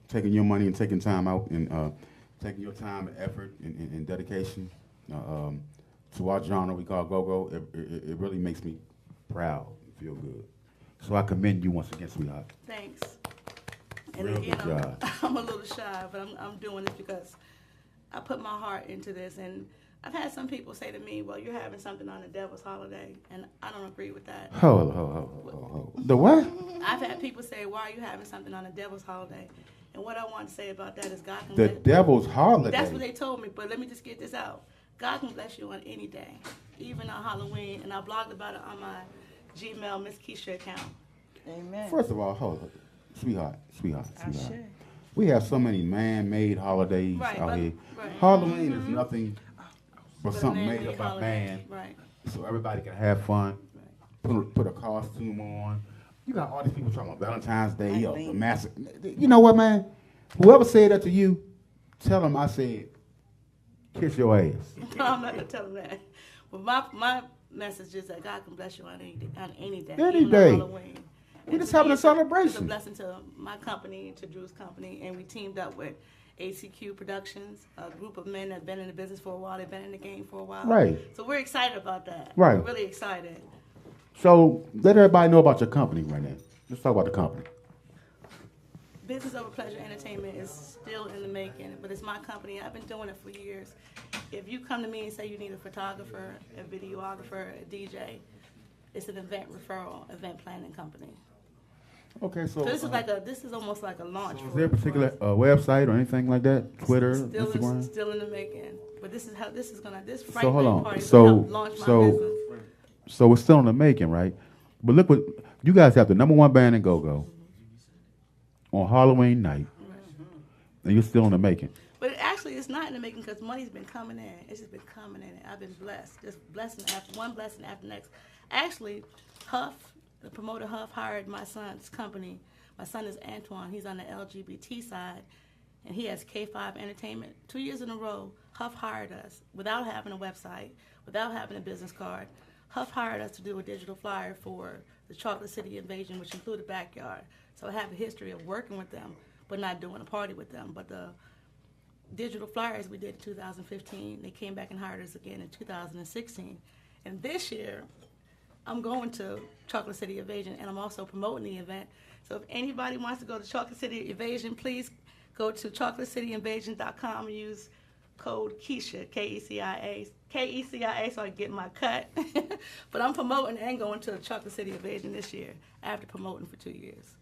taking your money and taking time out and taking your time and effort and dedication to our genre we call go-go, it really makes me proud and feel good. So I commend you once again, sweetheart. Thanks. And Real again, good job. I'm a little shy, but I'm doing this because I put my heart into this. And I've had some people say to me, well, you're having something on the devil's holiday. And I don't agree with that. Ho. The what? I've had people say, why are you having something on the devil's holiday? And what I want to say about that is God can The bless. devil's holiday. That's what they told me, but let me just get this out. God can bless you on any day, even on Halloween. And I blogged about it on my Gmail Miss Keisha account. Amen. First of all, hold on. Sweetheart. Ashe. We have so many man-made holidays Right, out but- here. right. Halloween is nothing but But a something man-made made up by holiday. man, Right. so everybody can have fun. Put a costume on. You got all these people talking about Valentine's Day or the massive. You know what, man? Whoever said that to you, tell them I said, kiss your ass. No, I'm not going to tell them that. But my message is that God can bless you on any day. Any even on day. Halloween. We And just to me, having a It's a celebration. blessing to my company, to Drew's company, and we teamed up with ACQ Productions, a group of men that have been in the business for a while. They've been in the game for a while. Right. So we're excited about that. Right. We're really excited. So let everybody know about your company right now. Let's talk about the company. Business Over Pleasure Entertainment is still in the making, but it's my company. I've been doing it for years. If you come to me and say you need a photographer, a videographer, a DJ, it's an event referral, event planning company. Okay, so this is almost like a launch. Is there a particular website or anything like that? Twitter, Instagram? Still in the making. But this is how this Friday So hold night on. party is gonna help launch my business. So it's still in the making, right? But look what you guys have the #1 band in Go-Go on Halloween night, and you're still in the making. But it's not in the making because money's been coming in. It's just been coming in. I've been blessed, just blessing after one blessing after the next. Actually, Huff, the promoter Huff, hired my son's company. My son is Antoine. He's on the LGBT side, and he has K5 Entertainment. 2 years in a row, Huff hired us without having a website, without having a business card. Huff hired us to do a digital flyer for the Chocolate City Invasion, which included Backyard. So I have a history of working with them, but not doing a party with them. But the digital flyers we did in 2015, they came back and hired us again in 2016. And this year, I'm going to Chocolate City Invasion, and I'm also promoting the event. So if anybody wants to go to Chocolate City Invasion, please go to chocolatecityinvasion.com and use code Keisha, K-E-C-I-A, so I can get my cut. But I'm promoting and going to the Chocolate City Invasion this year after promoting for 2 years.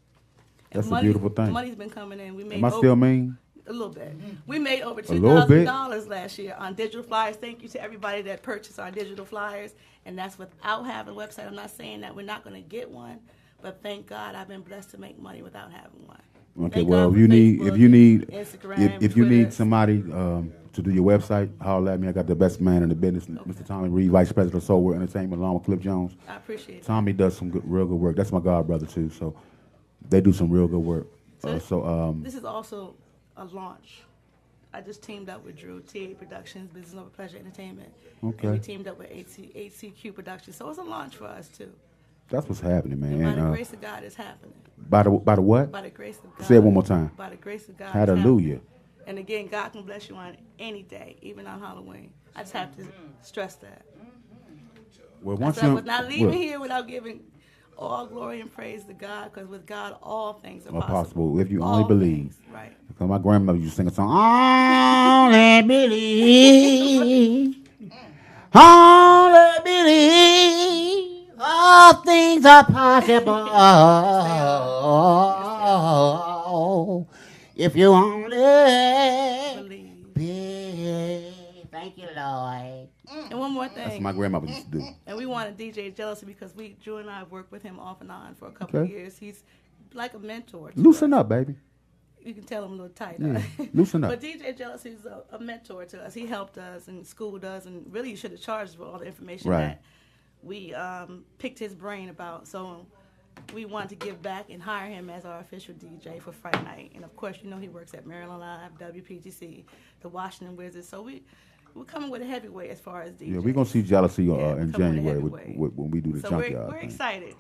That's a beautiful thing. Money's been coming in. We made Am I still mean? A little bit. We made over $2,000 last year on digital flyers. Thank you to everybody that purchased our digital flyers, and that's without having a website. I'm not saying that we're not going to get one, but thank God I've been blessed to make money without having one. Okay, well, if you need somebody to do your website, holler at me. I got the best man in the business, Mr. Tommy Reed, Vice President of Soul World Entertainment, along with Cliff Jones. I appreciate it. Tommy does some real good work. That's my god brother too, so they do some real good work. This is also a launch. I just teamed up with Drew, TA Productions, Business Over Pleasure Entertainment. Okay. And we teamed up with ACQ Productions, so it's a launch for us too. That's what's happening, man. And by the grace of God, it's happening. By the what? By the grace of God. Say it one more time. By the grace of God. Hallelujah. And again, God can bless you on any day, even on Halloween. I just have to stress that. Well, once I was not leaving here without giving all glory and praise to God, because with God, all things are possible. If you only believe. Right. Because my grandmother used to sing a song, only believe, only believe, all things are possible. If you only believe. Thank you, Lord. And one more thing. That's what my grandmother used to do. And we wanted DJ Jealousy because Drew and I have worked with him off and on for a couple of years. He's like a mentor. Loosen up, baby. You can tell him a little tight. Yeah. Loosen up. But DJ Jealousy is a mentor to us. He helped us and schooled us, and really you should have charged for all the information that we picked his brain about. So we wanted to give back and hire him as our official DJ for Friday night. And of course, you know he works at Maryland Live, WPGC, the Washington Wizards. So we're coming with a heavyweight as far as DJ. Yeah, we're going to see Jealousy in January when we do the junkyard. We're excited.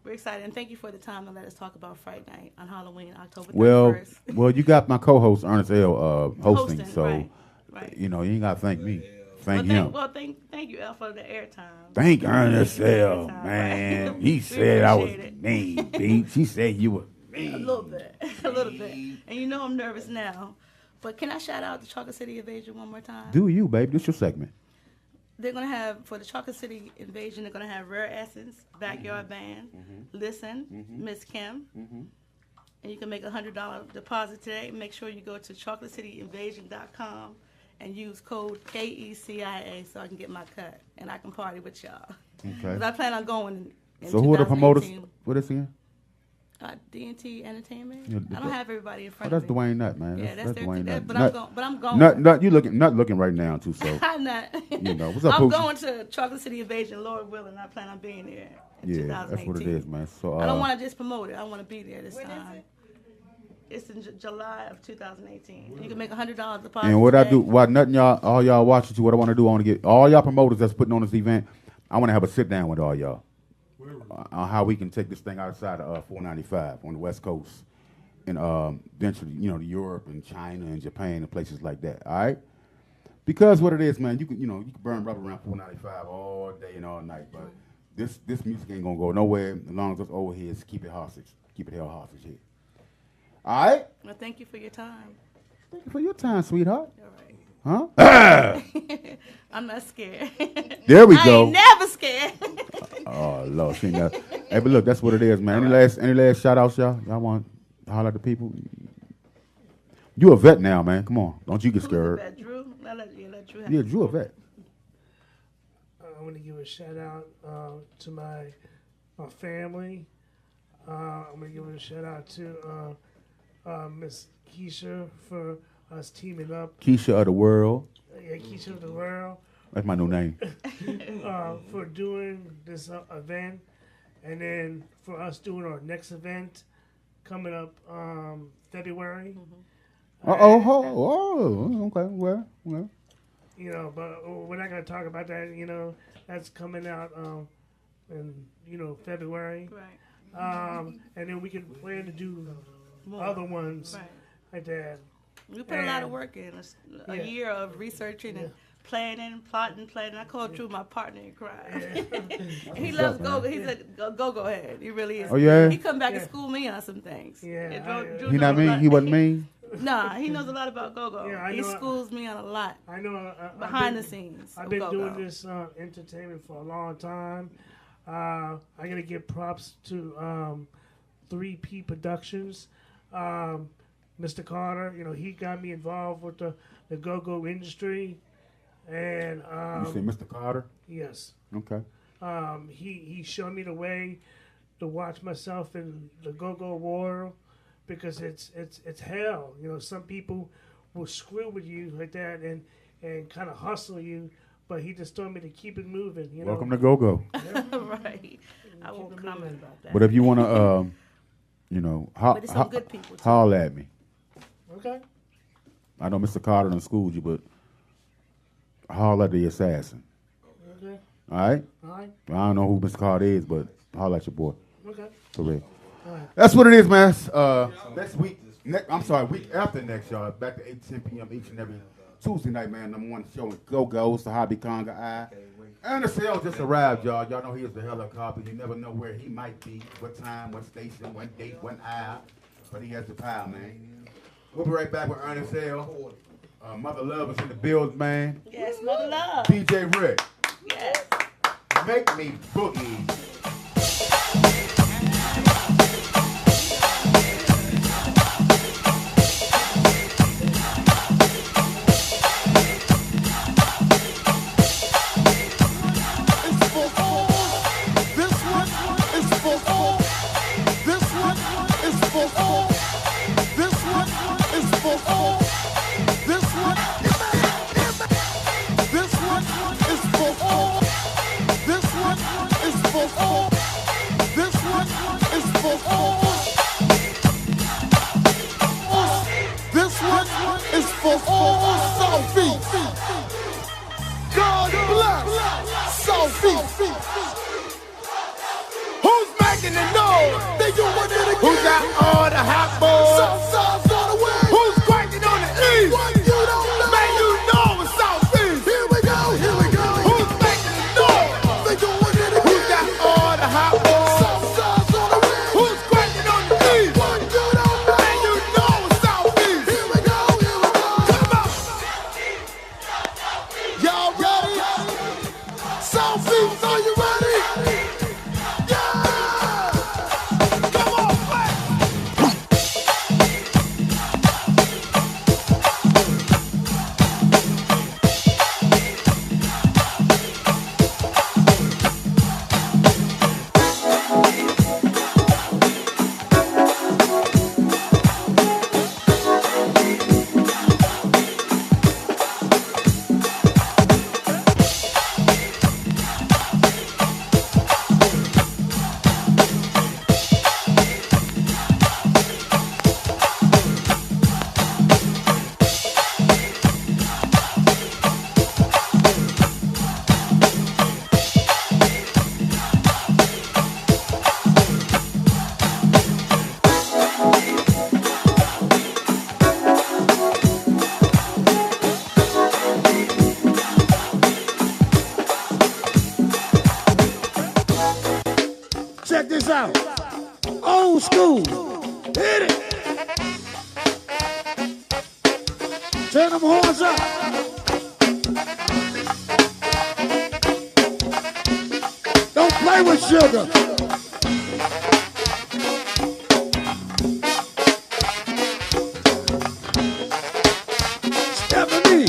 We're excited, and thank you for the time to let us talk about Friday night on Halloween, October 31st. Well, you got my co-host Ernest L. hosting, so right. You know you ain't got to thank me. Thank him. Thank you, L, for the airtime. Thank Ernest L. Man, right? He said I was mean, B. She said you were mean. A little bit. And you know I'm nervous now. But can I shout out the Chocolate City Invasion one more time? Do you, baby? This your segment. They're going to have, for the Chocolate City Invasion, they're going to have Rare Essence, Backyard Band, Listen, Miss Kim. And you can make a $100 deposit today. Make sure you go to chocolatecityinvasion.com and use code KECIA so I can get my cut and I can party with y'all. Okay. Because I plan on going in So who are the promoters for this again? D&T Entertainment. Yeah, I don't have everybody in front of me. That's Dwayne Nutt, man. Yeah, that's Dwayne Nutt. But I'm going. Nutt, you looking right now too. So I'm not. You know what's up? I'm going to Chocolate City Invasion, Lord willing. I plan on being there. In 2018. That's what it is, man. So I don't want to just promote it. I want to be there this time. It's in July of 2018. You can make $100 deposit. And what I do, while nothing all y'all watching to, what I want to do, I want to get all y'all promoters that's putting on this event. I want to have a sit down with all y'all on how we can take this thing outside of 495 on the West Coast and eventually, you know, to Europe and China and Japan and places like that. All right, because what it is, man, you can burn rubber around 495 all day and all night, but this music ain't gonna go nowhere as long as those old heads keep it hostage, keep it held hostage here. All right. Well, thank you for your time. Thank you for your time, sweetheart. All right. Huh? I'm not scared. There we I go. ain't never scared. Oh Lord, she never. Hey, but look, that's what it is, man. Any last shout outs, y'all? Y'all want to holler at the people? You a vet now, man. Come on, don't you get scared. Who's Drew? Let Drew have Yeah, Drew a vet. I want to give a shout out to my family. I'm going to give a shout out to Miss Keisha for us teaming up. Keisha of the world. Yeah, Keisha of the world. That's my new name. For doing this event, and then for us doing our next event coming up February. Okay. Well. You know, but we're not going to talk about that. You know, that's coming out in February. Right. And then we can plan to do other ones like that. We put a lot of work in. A year of researching and planning, plotting. I call Drew my partner in crime. He loves go. He's a go head. He really is. Oh yeah. He come back and school me on some things. Yeah. He not mean. He wasn't mean. Nah, he knows a lot about go-go. Yeah, He schools me on a lot. I know. Behind the scenes. I've been doing this entertainment for a long time. I gotta give props to 3P Productions. Mr. Carter, you know, he got me involved with the go-go industry. And you say Mr. Carter? Yes. Okay. He showed me the way to watch myself in the go-go world, because it's hell. You know, some people will screw with you like that and kind of hustle you, but he just told me to keep it moving. You Welcome know? to go-go. Right. I won't comment about that. But if you want to, but it's some good people too. holler at me. Okay. I know Mr. Carter done schooled you, but holler at the assassin. Okay. All right? All right. I don't know who Mr. Carter is, but holler at your boy. Okay. For real. All right. That's what it is, man. Next week, week after next, y'all. Back to 8-10 p.m. each and every Tuesday night, man. #1 show in Go-Go's, the Hobby Conga Eye. And the sale just arrived, y'all. Y'all know he is the helicopter. You never know where he might be, what time, what station, what date, what hour. But he has the power, man. We'll be right back with Ernest L. Mother Love is in the build, man. Yes, Mother Love. DJ Ric. Yes. Make me boogie. This one is for Check this out. Old school. Hit it. Turn them horns up. Don't play with sugar. Stephanie.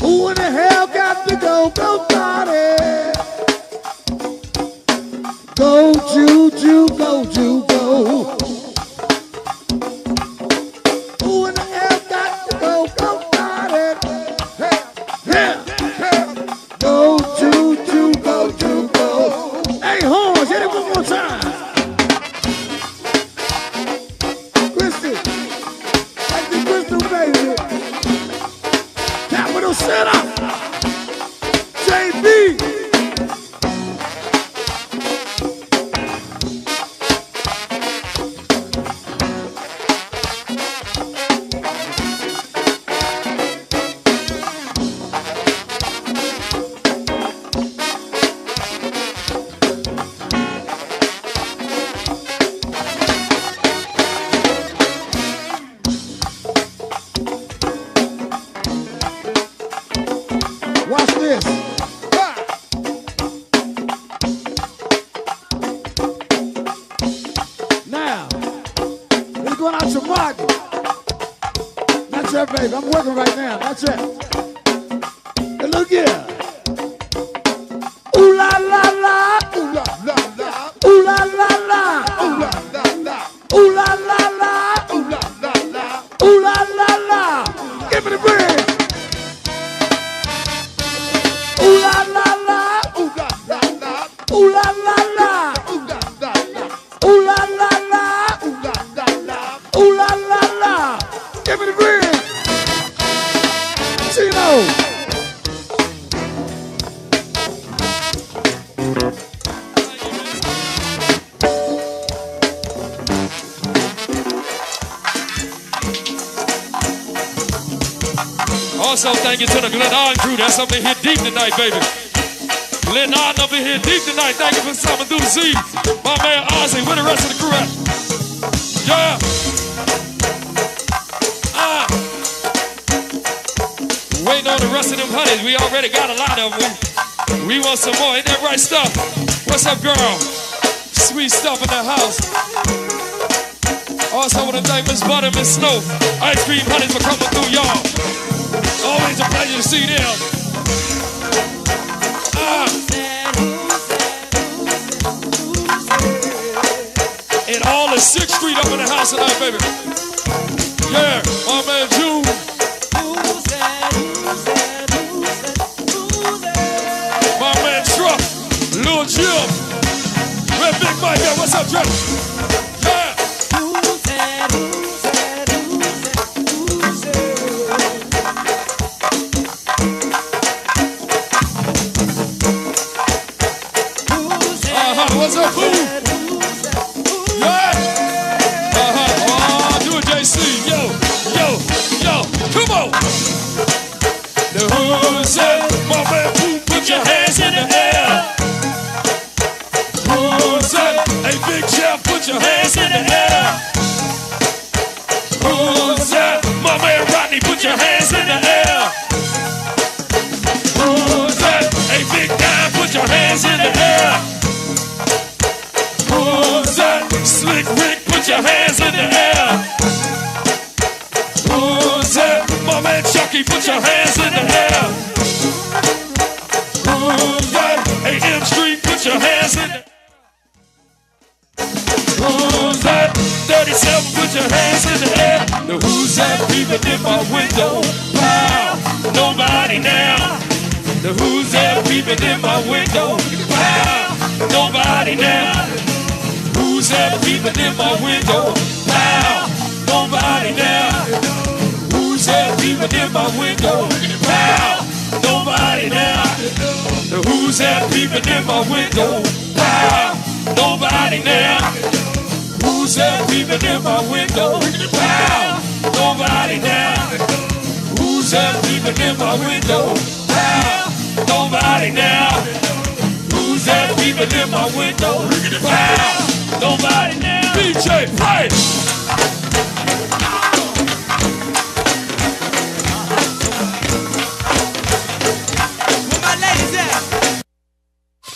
Who in the hell got to go? Go party. Go, Juju, go, Juju, go. Who in the hell got to go? Go party. Yeah. Go, Juju, go, Juju, go. Hey, horns, hit it one more time. Crystal. Like the Crystal, baby. Capital Center. JB. Watch this. Now, we're going out to market. Not yet, baby. I'm working right now. Not yet. Hey, look here. Ooh la la la. Ooh la la la. Ooh la la la. Ooh la la la. Ooh la la la. Ooh la la la. Ooh la la la. Give me the bridge. Ooh la la la, ooh la la la, ooh la la la, ooh la la la, ooh la la la, ooh la la la, ooh la la la. Give me the bridge, Chino. Also, thank you to the Glenard crew that's up in here deep tonight, baby. Glenard up in here deep tonight. Thank you for coming through the sea. My man Ozzy, where the rest of the crew at? Yeah. Waiting on the rest of them honeys. We already got a lot of them. We want some more. Ain't that right stuff? What's up, girl? Sweet stuff in the house. Also, I want to thank Miss Butter, Miss Snow, Ice Cream Honeys for coming through, y'all. Always a pleasure to see them. And all of 6th Street up in the house tonight, baby. Yeah, my man June. My man Truck, Lil Jim. Red Big Mike, yeah, what's up, Truck? Yeah. What's up, boo? Yeah. Oh, do it, JC. Yo. Come on. The who's that? My man, boo, put your hands in the air. Who's that? Hey, Big Jeff, put your hands in the air. Who's that? My man, Rodney, put your hands in the air. Who's that? Hey, Big Dime, put your hands in the air. Who's that? Slick Rick, put your hands in the air. Who's that? My man Chucky, put your hands in the air. Who's that? Hey, M Street, put your hands in the air. Who's that? 37, put your hands in the air. The who's that? Peeping in my window. Wow, nobody now. The who's that? Peeping in my window. Wow, nobody now. Who's that peeping in my window? Wow, nobody now. Who's that peeping in my window? Wow, nobody now. The who's that peeping in my window? Wow, nobody now. peeping in my window? Wow, nobody now. Who's that peeping in my window? Wow, nobody now. Who's that peeping in my window? Wow, nobody now. DJ, play. Where my ladies at?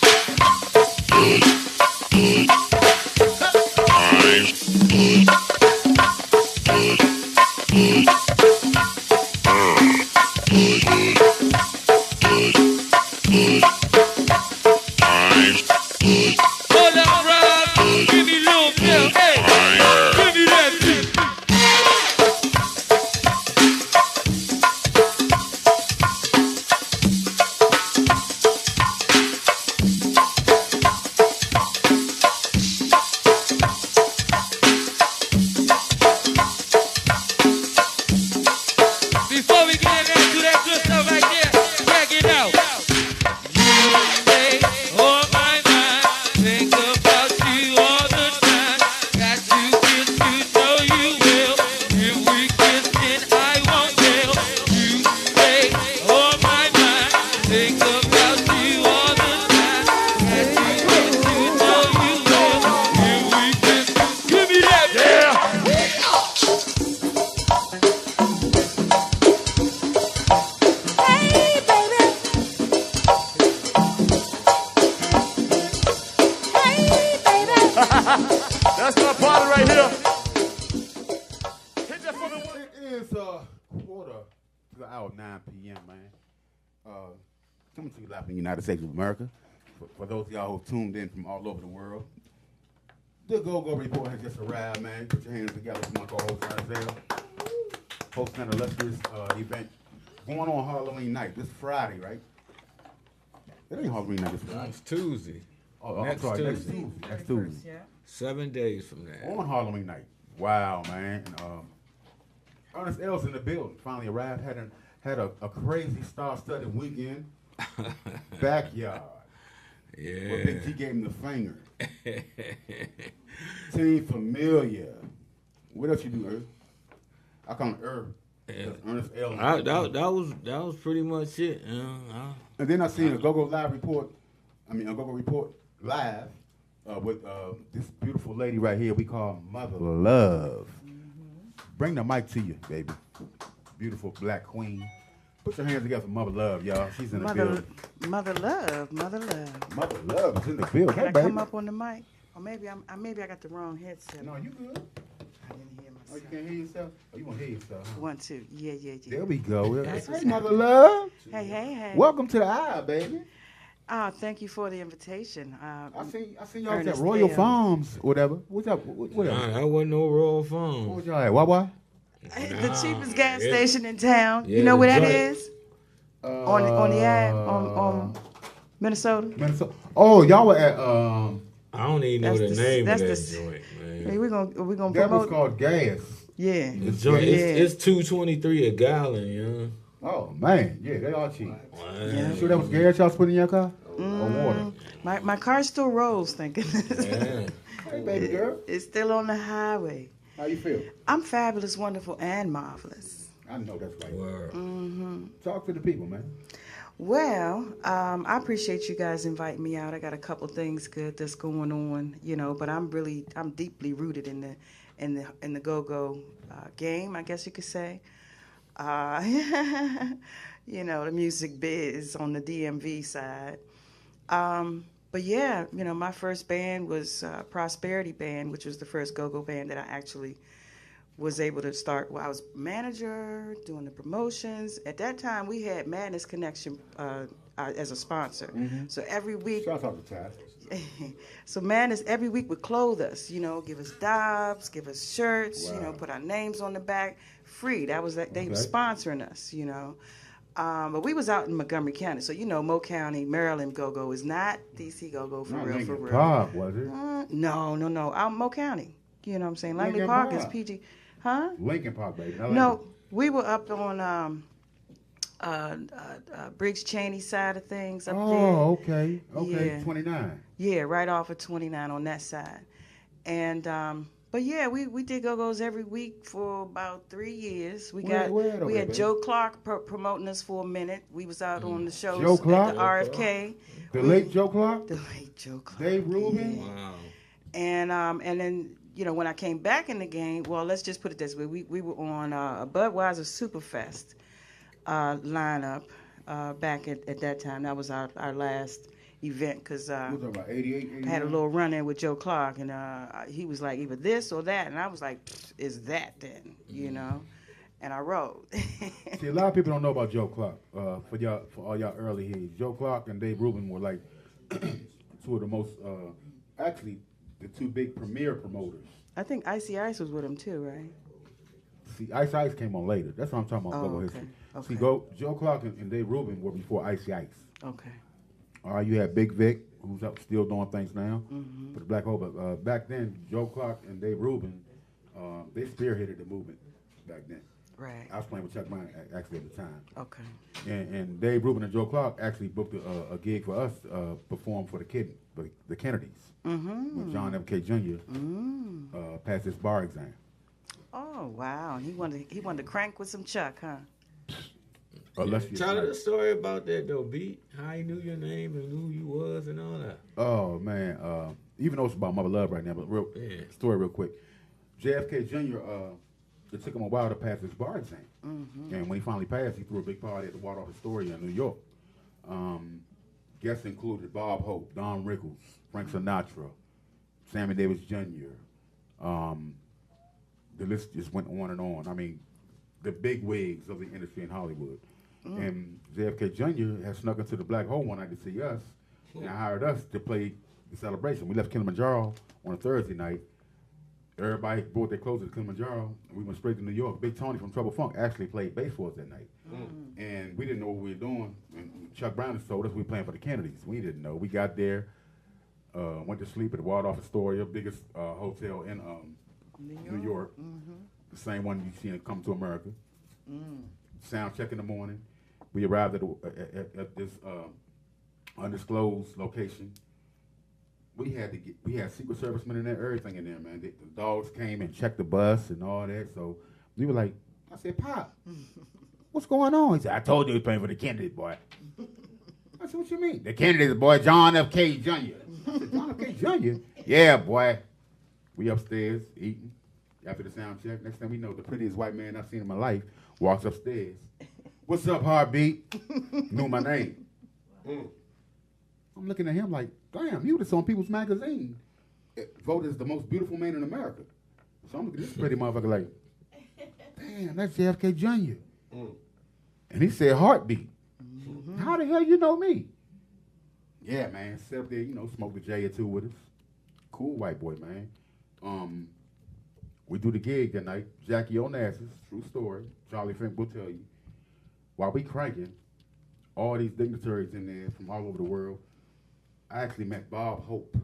Hold up, Rob. Give me a little bit. Hey, give me that beat. Before we get into that good stuff right there, check it out. You stay on my mind, think about you all the time. Got to kiss you, know you will. If we kiss, then I won't tell. You stay on my mind, think about you all the time. Got to kiss you, know you will. If we kiss, give me that, yeah. That's my party right here. Hit that for me. It is quarter to the hour, 9 p.m., man. Coming to you live in the United States of America. For those of y'all who tuned in from all over the world, the Go-Go Report has just arrived, man. Put your hands together for my co-host, Isaiah. Hosting an illustrious event going on Halloween night. This Friday, right? It ain't Halloween night this Friday. It's Tuesday. Oh, I'm sorry, next Tuesday. Next Tuesday. Yeah. 7 days from now. On Halloween night. Wow, man. And, Ernest L's in the building. Finally arrived. Had a crazy star-studded weekend. Backyard. Yeah. Where Big T gave him the finger. Team Familiar. What else you do, Earth? I call him Earth. Yeah. Ernest L. That was pretty much it. And then I seen a Go-Go Report live with this beautiful lady right here we call Mother Love. Bring the mic to you, baby. Beautiful black queen. Put your hands together for Mother Love, y'all. She's in the building. Mother love. Mother Love is in the building. Can Hey, I baby. come up on the mic? Or maybe I got the wrong headset. No, you good. I didn't hear Oh, myself. you can't hear yourself? Oh, you want to hear yourself, huh? 1, 2. Yeah. There we go. That's Hey, what's Mother Love. Hey. Welcome to the Eye, baby. Thank you for the invitation. I see y'all at Ernest Royal L. Farms, whatever. What's up? What else? That wasn't no Royal What Farm. was y'all at? Why? The cheapest gas station in town. Yeah, You know where that the is? On the ad on Minnesota. Minnesota. Oh, y'all were at I don't even know That's the the- name of that's that the- joint, man. Hey, we're gonna that was promote. called Gas. Yeah. The joint, Yeah. it's $2.23 a gallon, Oh man, yeah, they all cheap. Wow. You sure that was gas y'all put in your car? Or water? My car still rolls, thank goodness. Yeah. Hey, baby girl, It's still on the highway. how you feel? I'm fabulous, wonderful, and marvelous. I know that's right. Word. Talk to the people, man. Well, I appreciate you guys inviting me out. I got a couple things good that's going on, but I'm deeply rooted in the go-go game, I guess you could say. The music biz on the DMV side. But yeah, my first band was Prosperity Band, which was the first go-go band that I actually was able to start. Well, I was manager, doing the promotions. At that time, we had Madness Connection as a sponsor. So every week, Shout out to Taz. so Madness every week would clothe us, give us dobs, give us shirts, Wow. put our names on the back, free. They were sponsoring us, But we was out in Montgomery County, so Mo County, Maryland go-go is not DC go-go for Not real, Lincoln for real. Park, was it? No, out in Mo County. You know what I'm saying? Langley Lincoln Park Park. is PG. Huh? Lincoln Park, baby. Not No, Lincoln. we were up on Briggs Cheney side of things up there. Oh, okay. Yeah. 29. Yeah, right off of 29 on that side. And But yeah, we did go-go's every week for about 3 years. We Where at over had there, Joe Clark promoting us for a minute. We was out on the shows Joe Clark? at the RFK. The late Joe Clark? The late Joe Clark. Dave Rubin? Yeah. Wow. And then, you know, when I came back in the game, well, let's just put it this way. We were on a Budweiser Superfest lineup back at that time. That was our last event because I about 88, had a little run-in with Joe Clark, and he was like, either this or that. And I was like, is that then, you know? And I wrote. See, a lot of people don't know about Joe Clark. For all y'all early heads, Joe Clark and Dave Rubin were like two of the most, actually, the two big premier promoters. I think Icy Ice was with him too, right? See, Ice came on later. That's what I'm talking about. Oh, okay. History. Okay. See, Joe Clark and Dave Rubin were before Icy Ice. Okay. All right, you had Big Vic, who's up still doing things now Mm-hmm. for the Black Hole. But back then, Joe Clark and Dave Rubin, they spearheaded the movement back then. Right. I was playing with Chuck Brown actually at the time. Okay. And Dave Rubin and Joe Clark actually booked a gig for us to perform for the Kennedys. Mm-hmm. When John F. K. Jr. Passed his bar exam. Oh wow! And he wanted to crank with some Chuck, huh? Tell us the story about that though, Beat. How he knew your name and who you was and all that. Oh man, even though it's about Mother Love right now, but story real quick. JFK Jr. It took him a while to pass his bar exam, and when he finally passed, he threw a big party at the Waldorf Astoria in New York. Guests included Bob Hope, Don Rickles, Frank Sinatra, Sammy Davis Jr. The list just went on and on. I mean, the big wigs of the industry in Hollywood. And JFK Jr. had snuck into the Black Hole one night to see us and hired us to play the celebration. We left Kilimanjaro on a Thursday night. Everybody brought their clothes to Kilimanjaro, and we went straight to New York. Big Tony from Trouble Funk actually played bass for us that night. And we didn't know what we were doing. And Chuck Brown has told us we were playing for the Kennedys. We didn't know. We got there, went to sleep at the Waldorf Astoria, biggest hotel in New York. The same one you've seen Come to America. Sound check in the morning. We arrived at this undisclosed location. We had Secret Servicemen in there, everything in there, man. The dogs came and checked the bus and all that. So we were like, I said, Pop, what's going on? He said, I told you he was playing for the Kennedys, boy. I said, what you mean? The Kennedys, boy, John F. K. Jr. I said, John F. K. Jr.? Yeah, boy. We upstairs eating after the sound check. Next thing we know, the prettiest white man I've seen in my life walks upstairs. What's up, Heartbeat? Knew my name. I'm looking at him like, damn, you was on People's Magazine. Voted as the most beautiful man in America. So I'm looking at this pretty motherfucker like, damn, that's JFK Jr. And he said, Heartbeat. How the hell you know me? Yeah, man. Sit up there, smoked a J or two with us. Cool white boy, man. We do the gig that night. Jackie Onassis, true story. Charlie Fink will tell you. While we cranking, all these dignitaries in there from all over the world, I actually met Bob Hope.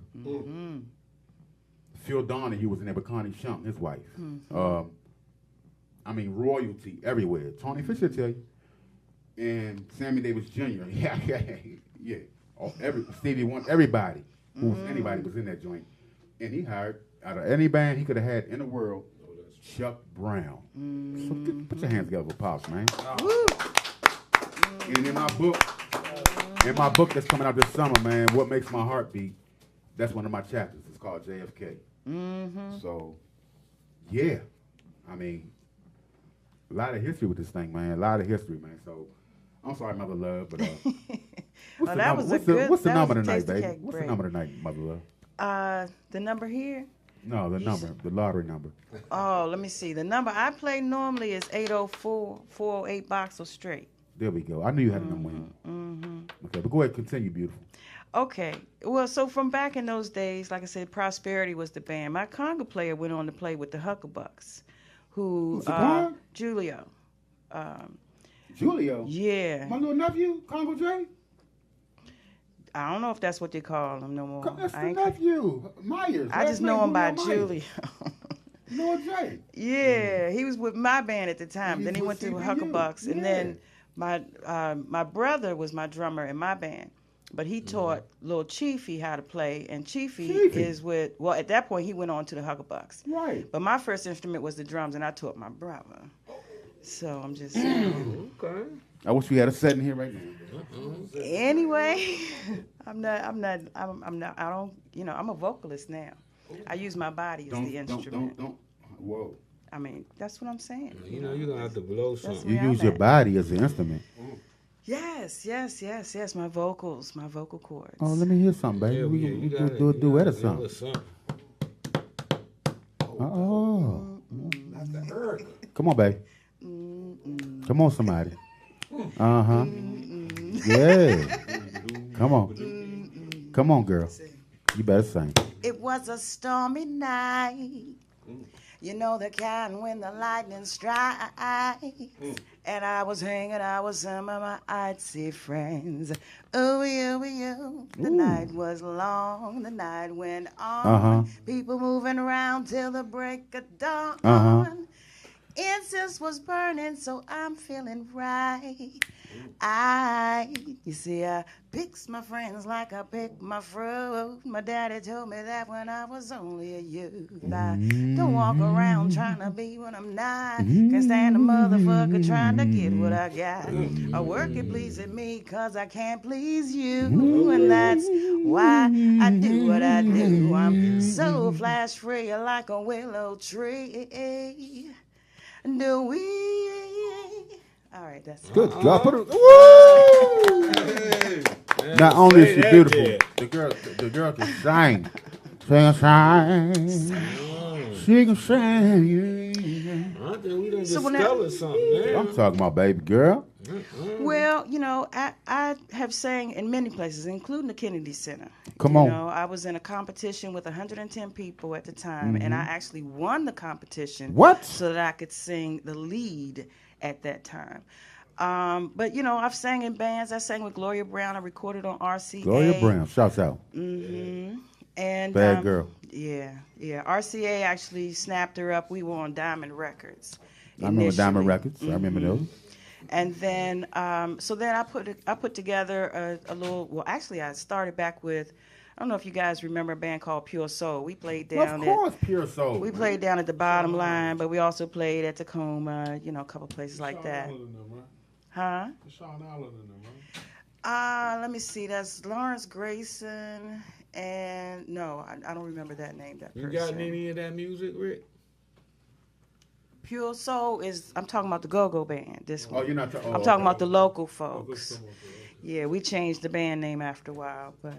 Phil Donahue was in there with Connie Shump, his wife. I mean, royalty everywhere. Tony Fisher tell you. And Sammy Davis Jr. Yeah. Stevie Wonder, everybody anybody was in that joint. And he hired, out of any band he could have had in the world, Chuck Brown. So put your hands together for Pops, man. And in my book that's coming out this summer, man, What Makes My Heart Beat, that's one of my chapters. It's called JFK. So, yeah. I mean, a lot of history with this thing, man. A lot of history, man. So, I'm sorry, Mother Love, but what's the number tonight, baby? What's the number tonight, Mother Love? The number here? No, the lottery number. Oh, let me see. The number I play normally is 804-408 Boxer Straight. There we go. I knew you had a number in. Okay, but go ahead, continue, beautiful. Okay. Well, so from back in those days, like I said, Prosperity was the band. My conga player went on to play with the Huckabucks, who Julio. Julio? Yeah. My little nephew, Congo J? I don't know if that's what they call him no more. That's the nephew, Myers. I just know him by Julio. Lord J. Yeah, he was with my band at the time. Then he went to Huckabucks, and then my brother was my drummer in my band. But he taught little Chiefy how to play, and Chiefy is with, well, at that point, he went on to the Hucklebucks. Right. But my first instrument was the drums, and I taught my brother. So I'm just saying. Okay. I wish we had a set in here right now. Anyway, I'm a vocalist now. I use my body as the instrument. Whoa. I mean, that's what I'm saying. You know, you're going to have to blow something. You use your body as an instrument. Yes, my vocals, my vocal cords. Oh, let me hear something, baby. We can do a duet or something. Oh. Come on, baby. Come on, somebody. Uh-huh. Yeah. Come on. Come on, girl. You better sing. It was a stormy night. You know the kind when the lightning strikes. And I was hanging out with some of my artsy friends. Ooh, you, you. The night was long. The night went on. People moving around till the break of dawn. Incense was burning, so I'm feeling right. You see, I picks my friends like I pick my fruit. My daddy told me that when I was only a youth. I don't walk around trying to be what I'm not. Can't stand a motherfucker trying to get what I got. I work at pleasing me cause I can't please you. And that's why I do what I do. I'm so flash free like a willow tree. Do we? All right, that's good. God, put it. Woo! Hey. Not only is she beautiful, the girl can sing. She can sing. I think we done discovered something. Man. I'm talking about baby girl. Well, you know, I have sang in many places, including the Kennedy Center. Come on. You know, I was in a competition with 110 people at the time, and I actually won the competition. What? So that I could sing the lead at that time. But, you know, I've sang in bands. I sang with Gloria Brown. I recorded on RCA. Gloria Brown, shouts out. And bad girl. Yeah. RCA actually snapped her up. We were on Diamond Records. I remember Diamond Records. I remember those. And then, so then I put together a little. Well, actually, I started back with. I don't know if you guys remember a band called Pure Soul. We played down Pure Soul. We played down at the Bottom Line, but we also played at Tacoma. You know, a couple places like that. Huh? Sean Allen in them, right? Let me see. That's Lawrence Grayson, and no, I don't remember that name. That person. You got any of that music, Rick? Pure Soul is. I'm talking about the Go-Go Band. This one. Oh, you're not. I'm talking about the local folks. Yeah, we changed the band name after a while, but.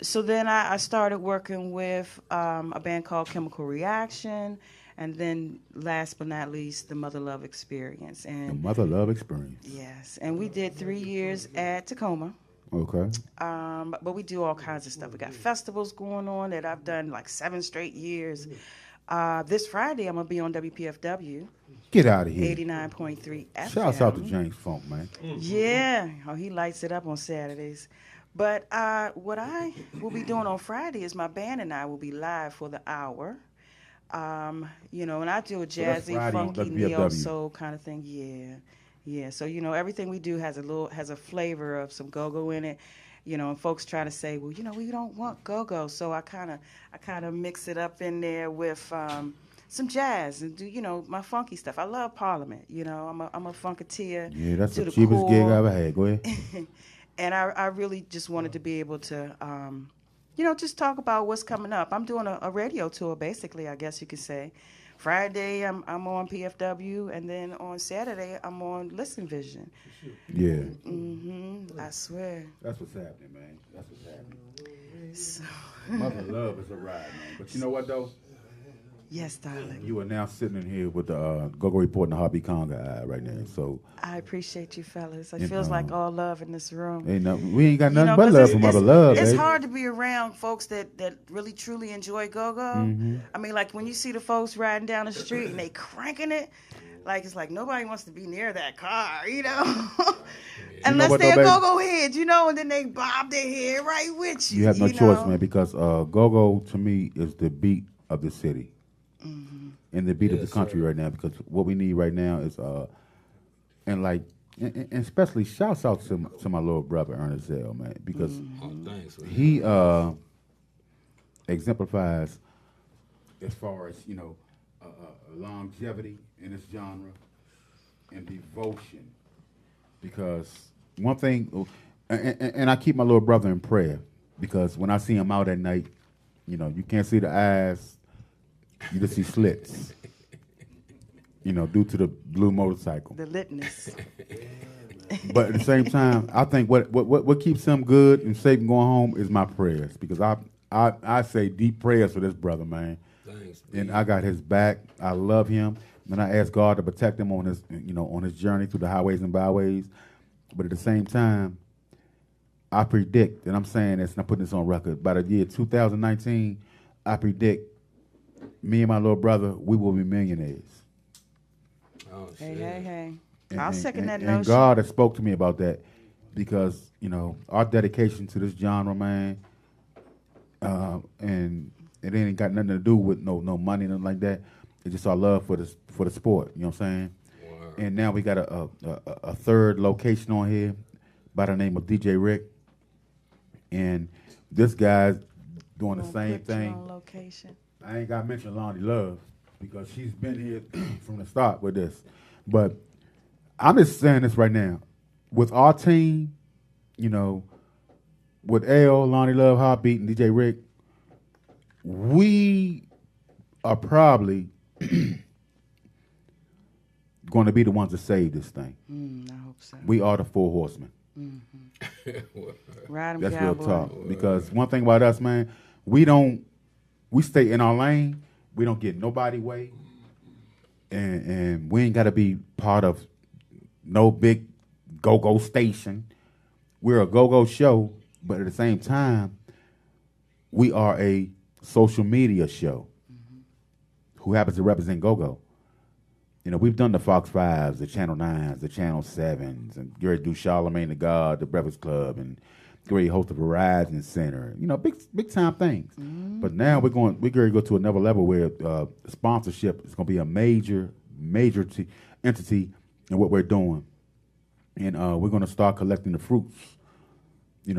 So then I started working with a band called Chemical Reaction, and then last but not least, the Mother Love Experience. And the Mother Love Experience. Yes, and we did 3 years at Tacoma. Okay. But we do all kinds of stuff. We got festivals going on that I've done like 7 straight years. This Friday, I'm going to be on WPFW. Get out of here. 89.3 FM. Shouts out to James Funk, man. Yeah. Oh, he lights it up on Saturdays. But what I will be doing on Friday is my band and I will be live for the hour. You know, and I do a jazzy, funky, neo-soul kind of thing. Yeah. So, you know, everything we do has a flavor of some go-go in it. You know, and folks try to say, well, you know, we don't want go-go. So I kind of mix it up in there with some jazz and do, you know, my funky stuff. I love Parliament. You know, I'm a funketeer. Yeah, that's the cheapest gig I ever had. Go ahead. And I really just wanted to be able to, you know, just talk about what's coming up. I'm doing a radio tour, basically, I guess you could say. Friday, I'm on PFW, and then on Saturday, I'm on Listen Vision. Yeah. I swear. That's what's happening, man. That's what's happening. So. Mother Love is a ride, man. But you know what, though? Yes, darling. You are now sitting in here with the Go-Go Report and the Heartbeat Conga right now. So I appreciate you, fellas. It feels like all love in this room. We ain't got nothing but love for Mother Love. It's hard to be around folks that really truly enjoy go-go. I mean, like when you see the folks riding down the street and they cranking it, like it's like nobody wants to be near that car, you know. Unless they're go-go heads, you know, and then they bob their head right with you. You have no choice, man, because go-go to me is the beat of the city. And the beat of the country right now, because what we need right now is, and like and especially shouts out to my little brother Ernest L, man, because thanks, man. he exemplifies as far as longevity in this genre and devotion. Because one thing, and I keep my little brother in prayer, because when I see him out at night, you can't see the eyes, you just see slits. Due to the blue motorcycle. The litness. But at the same time, I think what keeps him good and safe and going home is my prayers, because I say deep prayers for this brother, man. Thanks, and I got his back. I love him, and I ask God to protect him on his on his journey through the highways and byways. But at the same time, I predict, and I'm saying this, and I'm putting this on record, by the year 2019, I predict me and my little brother, we will be millionaires. Oh, hey. I'll second that and notion. God has spoke to me about that, because our dedication to this genre, man, and it ain't got nothing to do with no money, nothing like that. It's just our love for the sport. You know what I'm saying? Wow. And now we got a third location on here by the name of DJ Ric, and this guy's doing the same thing. On location. I ain't got to mention Lonnie Love, because she's been here from the start with this. But I'm just saying this right now. With our team, with L, Lonnie Love, Heartbeat, and DJ Ric, we are probably going to be the ones to save this thing. I hope so. We are the 4 horsemen. Mm-hmm. Ride 'em, That's cowboy. real talk. Because one thing about us, man, we stay in our lane. We don't get nobody way. And we ain't got to be part of no big go-go station. We're a go-go show, but at the same time, we are a social media show who happens to represent go-go. We've done the Fox 5s, the Channel 9s, the Channel 7s, and Gary do Charlemagne the God, the Breakfast Club, and Gary host the Verizon Center. Big time things. But now we're going to go to another level where sponsorship is going to be a major entity in what we're doing. And we're going to start collecting the fruits,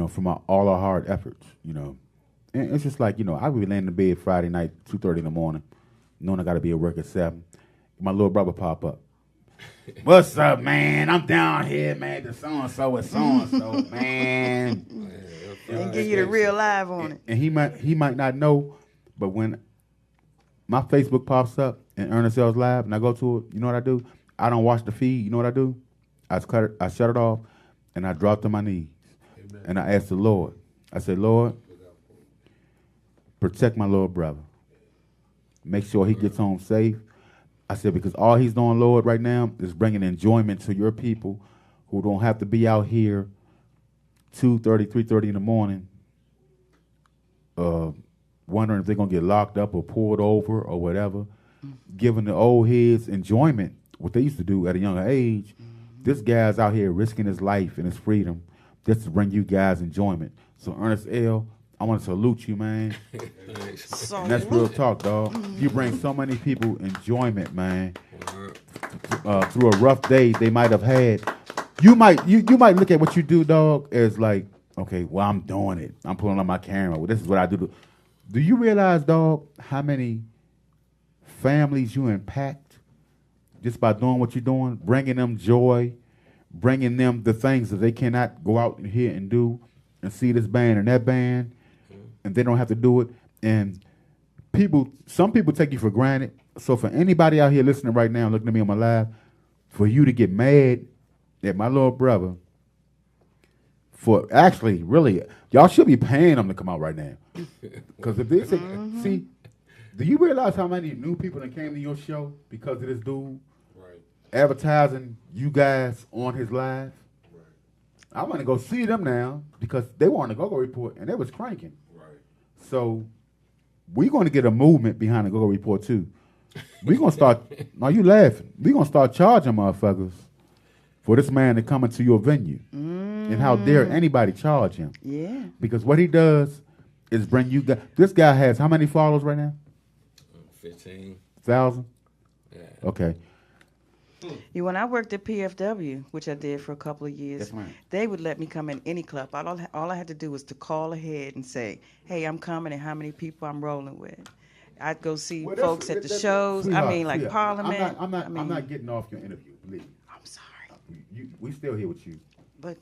from all our hard efforts, And it's just like, I would be laying in bed Friday night, 2:30 in the morning, knowing I got to be at work at 7. My little brother pop up. What's up, man? I'm down here, man. The so-and-so with so-and-so, man. And give you the real live on it. And he might not know, but when my Facebook pops up and Ernest L's live and I go to it, you know what I do? I don't watch the feed. You know what I do? I shut it off, and I drop to my knees. Amen. And I ask the Lord. I say, Lord, protect my little brother. Make sure he gets home safe. I said, because all he's doing, Lord, right now is bringing enjoyment to your people who don't have to be out here 2:30, 3:30 in the morning wondering if they're going to get locked up or pulled over or whatever, giving the old heads enjoyment, what they used to do at a younger age. This guy's out here risking his life and his freedom just to bring you guys enjoyment. So, Ernest L., I want to salute you, man. And that's real talk, dog. You bring so many people enjoyment, man. Through a rough day they might have had. You might look at what you do, dog, as like, okay, well, I'm doing it. I'm pulling on my camera. Well, this is what I do. Do you realize, dog, how many families you impact just by doing what you're doing, bringing them joy, bringing them the things that they cannot go out here and do and see this band and that band, and they don't have to do it. And some people take you for granted. So for anybody out here listening right now, looking at me on my live, for you to get mad at my little brother, for actually, really, y'all should be paying them to come out right now. Because if they say, see, do you realize how many new people that came to your show because of this dude advertising you guys on his live? I want to go see them now because they were on the Go-Go Report and they was cranking. So we're going to get a movement behind the Go-Go Report too. We're going to start, now you laughing, we're going to start charging motherfuckers for this man to come into your venue. And how dare anybody charge him? Yeah. Because what he does is bring you guys, this guy has how many followers right now? 15,000. Yeah. Okay. When I worked at PFW, which I did for a couple of years, That's right. they would let me come in any club. All I had to do was to call ahead and say, hey, I'm coming and how many people I'm rolling with. I'd go see folks at the shows. I mean, like Parliament. I'm not getting off your interview, believe me. I'm sorry. We still here with you. But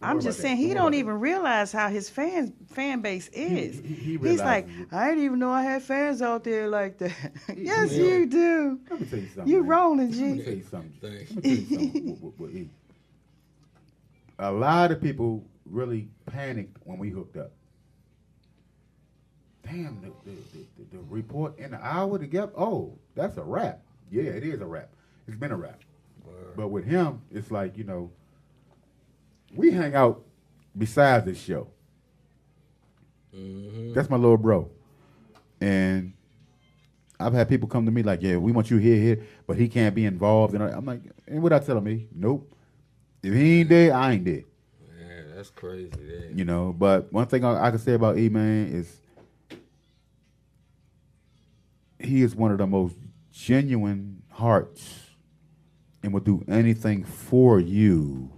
I'm just saying, he don't even realize how his fan base is. He's like, I didn't even know I had fans out there like that. Yes, you do. Let me tell you something. You man. rolling, G. Let me tell you something. Let me tell you something. A lot of people really panicked when we hooked up. Damn, the report in an hour together. Oh, that's a wrap. Yeah, it is a wrap. It's been a wrap. Word. But with him, it's like, we hang out besides this show. Mm-hmm. That's my little bro. And I've had people come to me like, yeah, we want you here, but he can't be involved. And I'm like, and what I tell me? Nope. If he ain't there, I ain't there. Man, that's crazy. Then. But one thing I can say about E-Man is he is one of the most genuine hearts and will do anything for you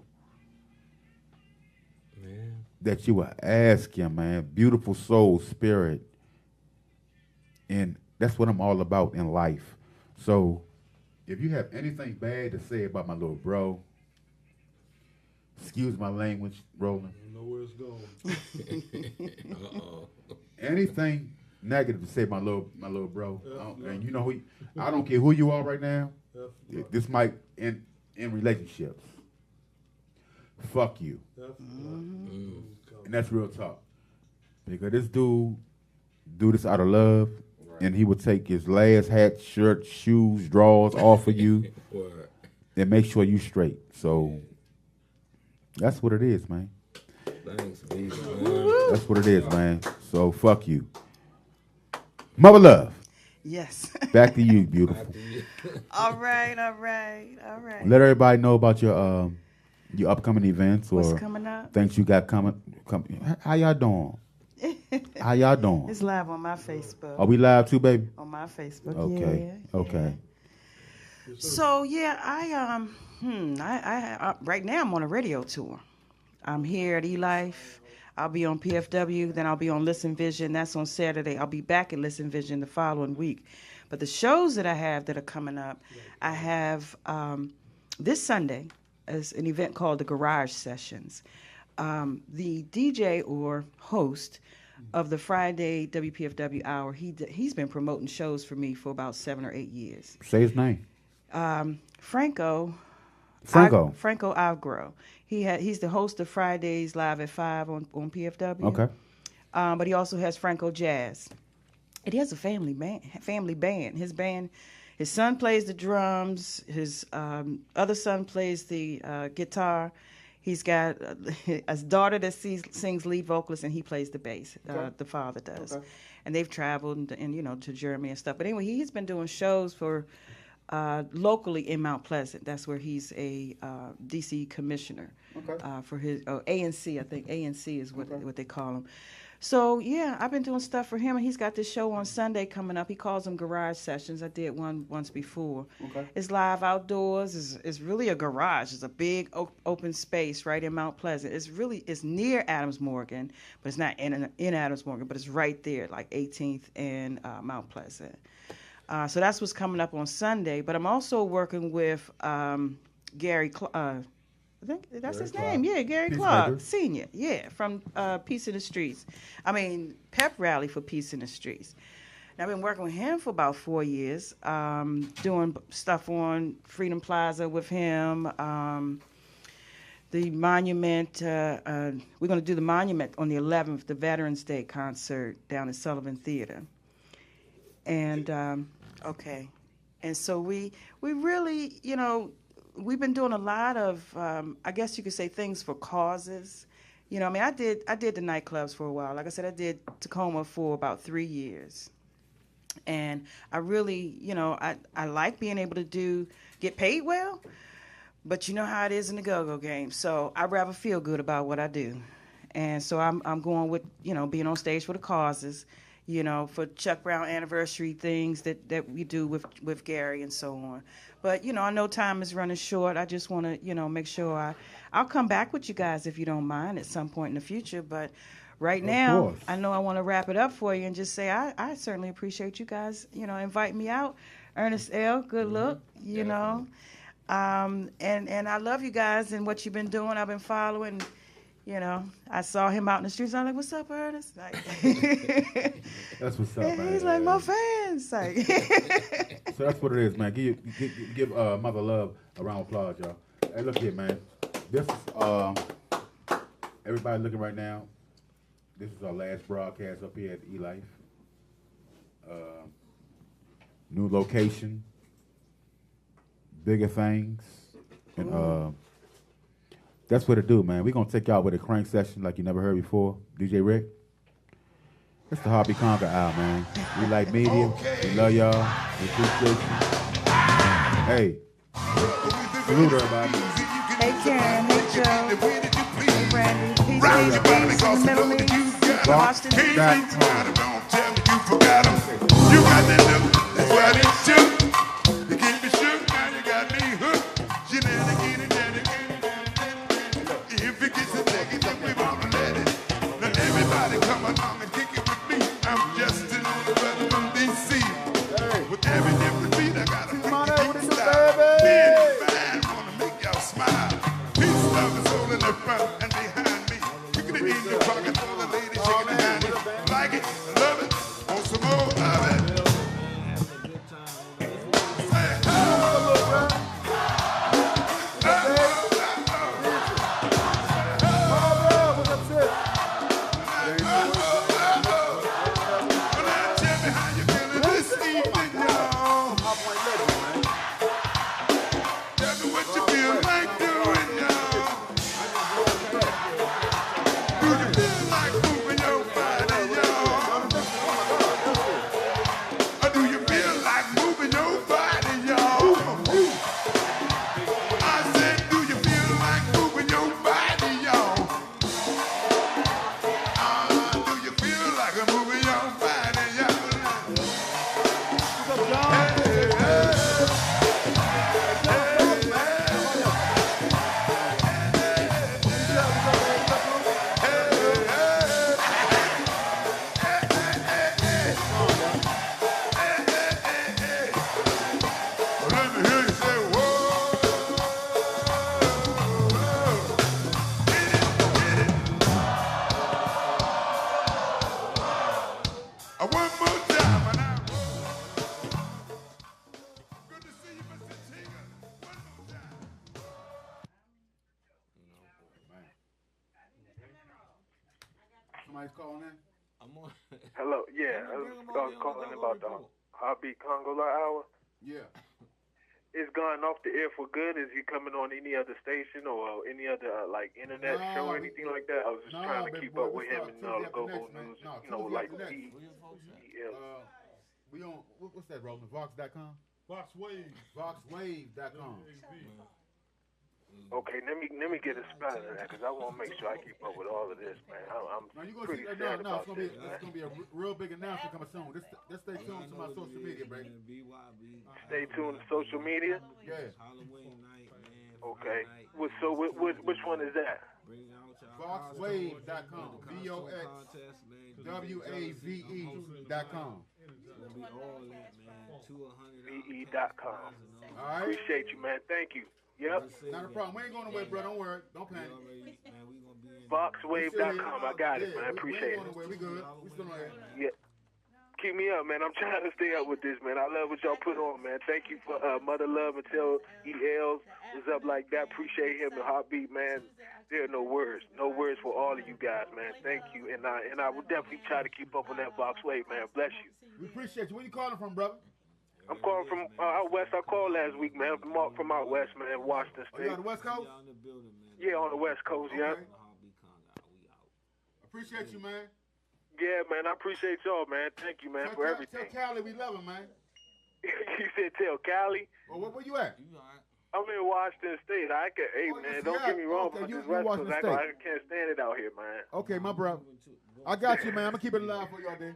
that you will ask him, man. Beautiful soul, spirit. And that's what I'm all about in life. So if you have anything bad to say about my little bro, excuse my language, Roland. I know where it's going. Uh-oh. Anything negative to say about my little bro. And I don't care who you are right now. This might end in relationships. Fuck you. And that's real talk. Because this dude do this out of love, and he would take his last hat, shirt, shoes, drawers off of you and make sure you straight. So that's what it is, man. Thanks, man. That's what it is, man. So fuck you. Mother love. Yes. Back to you, beautiful. All right. Let everybody know about your upcoming events or what's coming up? Things you got coming. How y'all doing? How y'all doing? It's live on my Facebook. Are we live too, baby? On my Facebook. Okay. Yeah, okay. Yeah. So I right now I'm on a radio tour. I'm here at eLife. I'll be on PFW, then I'll be on Listen Vision. That's on Saturday. I'll be back at Listen Vision the following week. But the shows that I have that are coming up, I have this Sunday is an event called the Garage Sessions. The DJ or host of the Friday WPFW Hour, he's been promoting shows for me for about 7 or 8 years. Say his name. Franco Algro. He's the host of Fridays Live at 5 on PFW. Okay. But he also has Franco Jazz. And he has a family band. His son plays the drums. His other son plays the guitar. He's got a daughter that sings lead vocalist, and he plays the bass. The father does. Okay. And they've traveled to Germany and stuff. But anyway, he's been doing shows for locally in Mount Pleasant. That's where he's a DC commissioner for his ANC. I think ANC is what they call him. So yeah, I've been doing stuff for him, and he's got this show on Sunday coming up. He calls them Garage Sessions. I did one once before. Okay. It's live outdoors. It's really a garage. It's a big open space right in Mount Pleasant. It's near Adams Morgan, but it's not in Adams Morgan, but it's right there, like 18th and Mount Pleasant. So that's what's coming up on Sunday. But I'm also working with Gary Clark. I think that's his name. Yeah, Gary Clark, Senior. Yeah, from Peace in the Streets. Pep Rally for Peace in the Streets. And I've been working with him for about 4 years, doing stuff on Freedom Plaza with him. The Monument, we're going to do the Monument on the 11th, the Veterans Day concert down at Sullivan Theater. And, and so we really, we've been doing a lot of, I guess you could say, things for causes. I did the nightclubs for a while. Like I said, I did Tacoma for about 3 years. And I really, I like being able to get paid well, but you know how it is in the go-go game. So I'd rather feel good about what I do. And so I'm going with, being on stage for the causes. you know, for Chuck Brown anniversary things that we do with Gary and so on. But, you know, I know time is running short. I just want to, you know, make sure I'll come back with you guys if you don't mind at some point in the future. But right now, I know I want to wrap it up for you and just say I certainly appreciate you guys, you know, inviting me out. Ernest L., good look, you know. And I love you guys and what you've been doing. I've been following. You know, I saw him out in the streets. I'm like, "What's up, Ernest?" Like, that's what's up, man. He's like, "My fans." Like, so that's what it is, man. Give Mother Love a round of applause, y'all. Hey, look here, man. This is everybody looking right now. This is our last broadcast up here at E-Life. New location, bigger things, and that's what it do, man. We're going to take y'all with a crank session like you never heard before. DJ Ric. It's the Heartbeat Conga Hour, man. We like media. We love y'all. We appreciate you. Hey. Salute everybody. Hey, Karen. Hey, Joe. Hey, Brandy. Peace, peace, peace in the Middle East. Boston. You forgot them. You got that look. That's what it took. You keep me shook. Now you got me hooked. If it gets a negative, we won't let it. Now everybody come along and kick it with me. I'm Justin, the brother from D.C. With every different beat, I got a freaky beat style. Being fine, wanna make y'all smile. Peace, love is all in the front and behind me. Kicking it in your pocket for the ladies shaking behind it. Like it, love it, want some more of it. Hello, yeah, I was calling about the Heartbeat Conga Hour. Yeah. It's gone off the air for good. Is he coming on any other station or any other like internet show or anything like that? I was just trying to keep up with him and all the go-go news, you know, like we on what's that, Roland? Vox.com? Voxwave.com. Okay, let me get a spell of that because I want to make sure I keep up with all of this, man. I'm pretty sad about this, man. It's gonna be a real big announcement coming soon. Just stay tuned to my social media, baby. Stay tuned to social media. Yeah. Okay. So which one is that? Voxwave.com. VOXWAVE.com. VE.com. All right. Appreciate you, man. Thank you. Yep. Not a problem. We ain't going away, bro. Don't worry. Don't panic. Voxwave.com. I got it, man. Appreciate it. We good. We still on air. Yeah. Keep me up, man. I'm trying to stay up with this, man. I love what y'all put on, man. Thank you for Mother Love until EL was up like that. Appreciate him and Heartbeat, man. There are no words. No words for all of you guys, man. Thank you. And I will definitely try to keep up on that Voxwave, man. Bless you. We appreciate you. Where you calling from, brother? I'm calling from out west. I called last week, man. From out west, man, Washington State. You on the West Coast? Yeah, on the West Coast, yeah. Appreciate you, man. Yeah, man, I appreciate y'all, man. Thank you, man, for everything. Tell Callie we love him, man. You said tell Callie? Well, where you at? I'm in Washington State. Hey, man, don't get me wrong about this West Coast. I can't stand it out here, man. Okay, my bro. I got you, man. I'm going to keep it alive for you all day.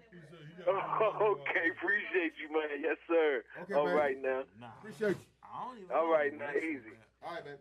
Okay, appreciate you, man. Yes, sir. Okay, All man. right, now. Appreciate you. All right, now, easy. All right, man.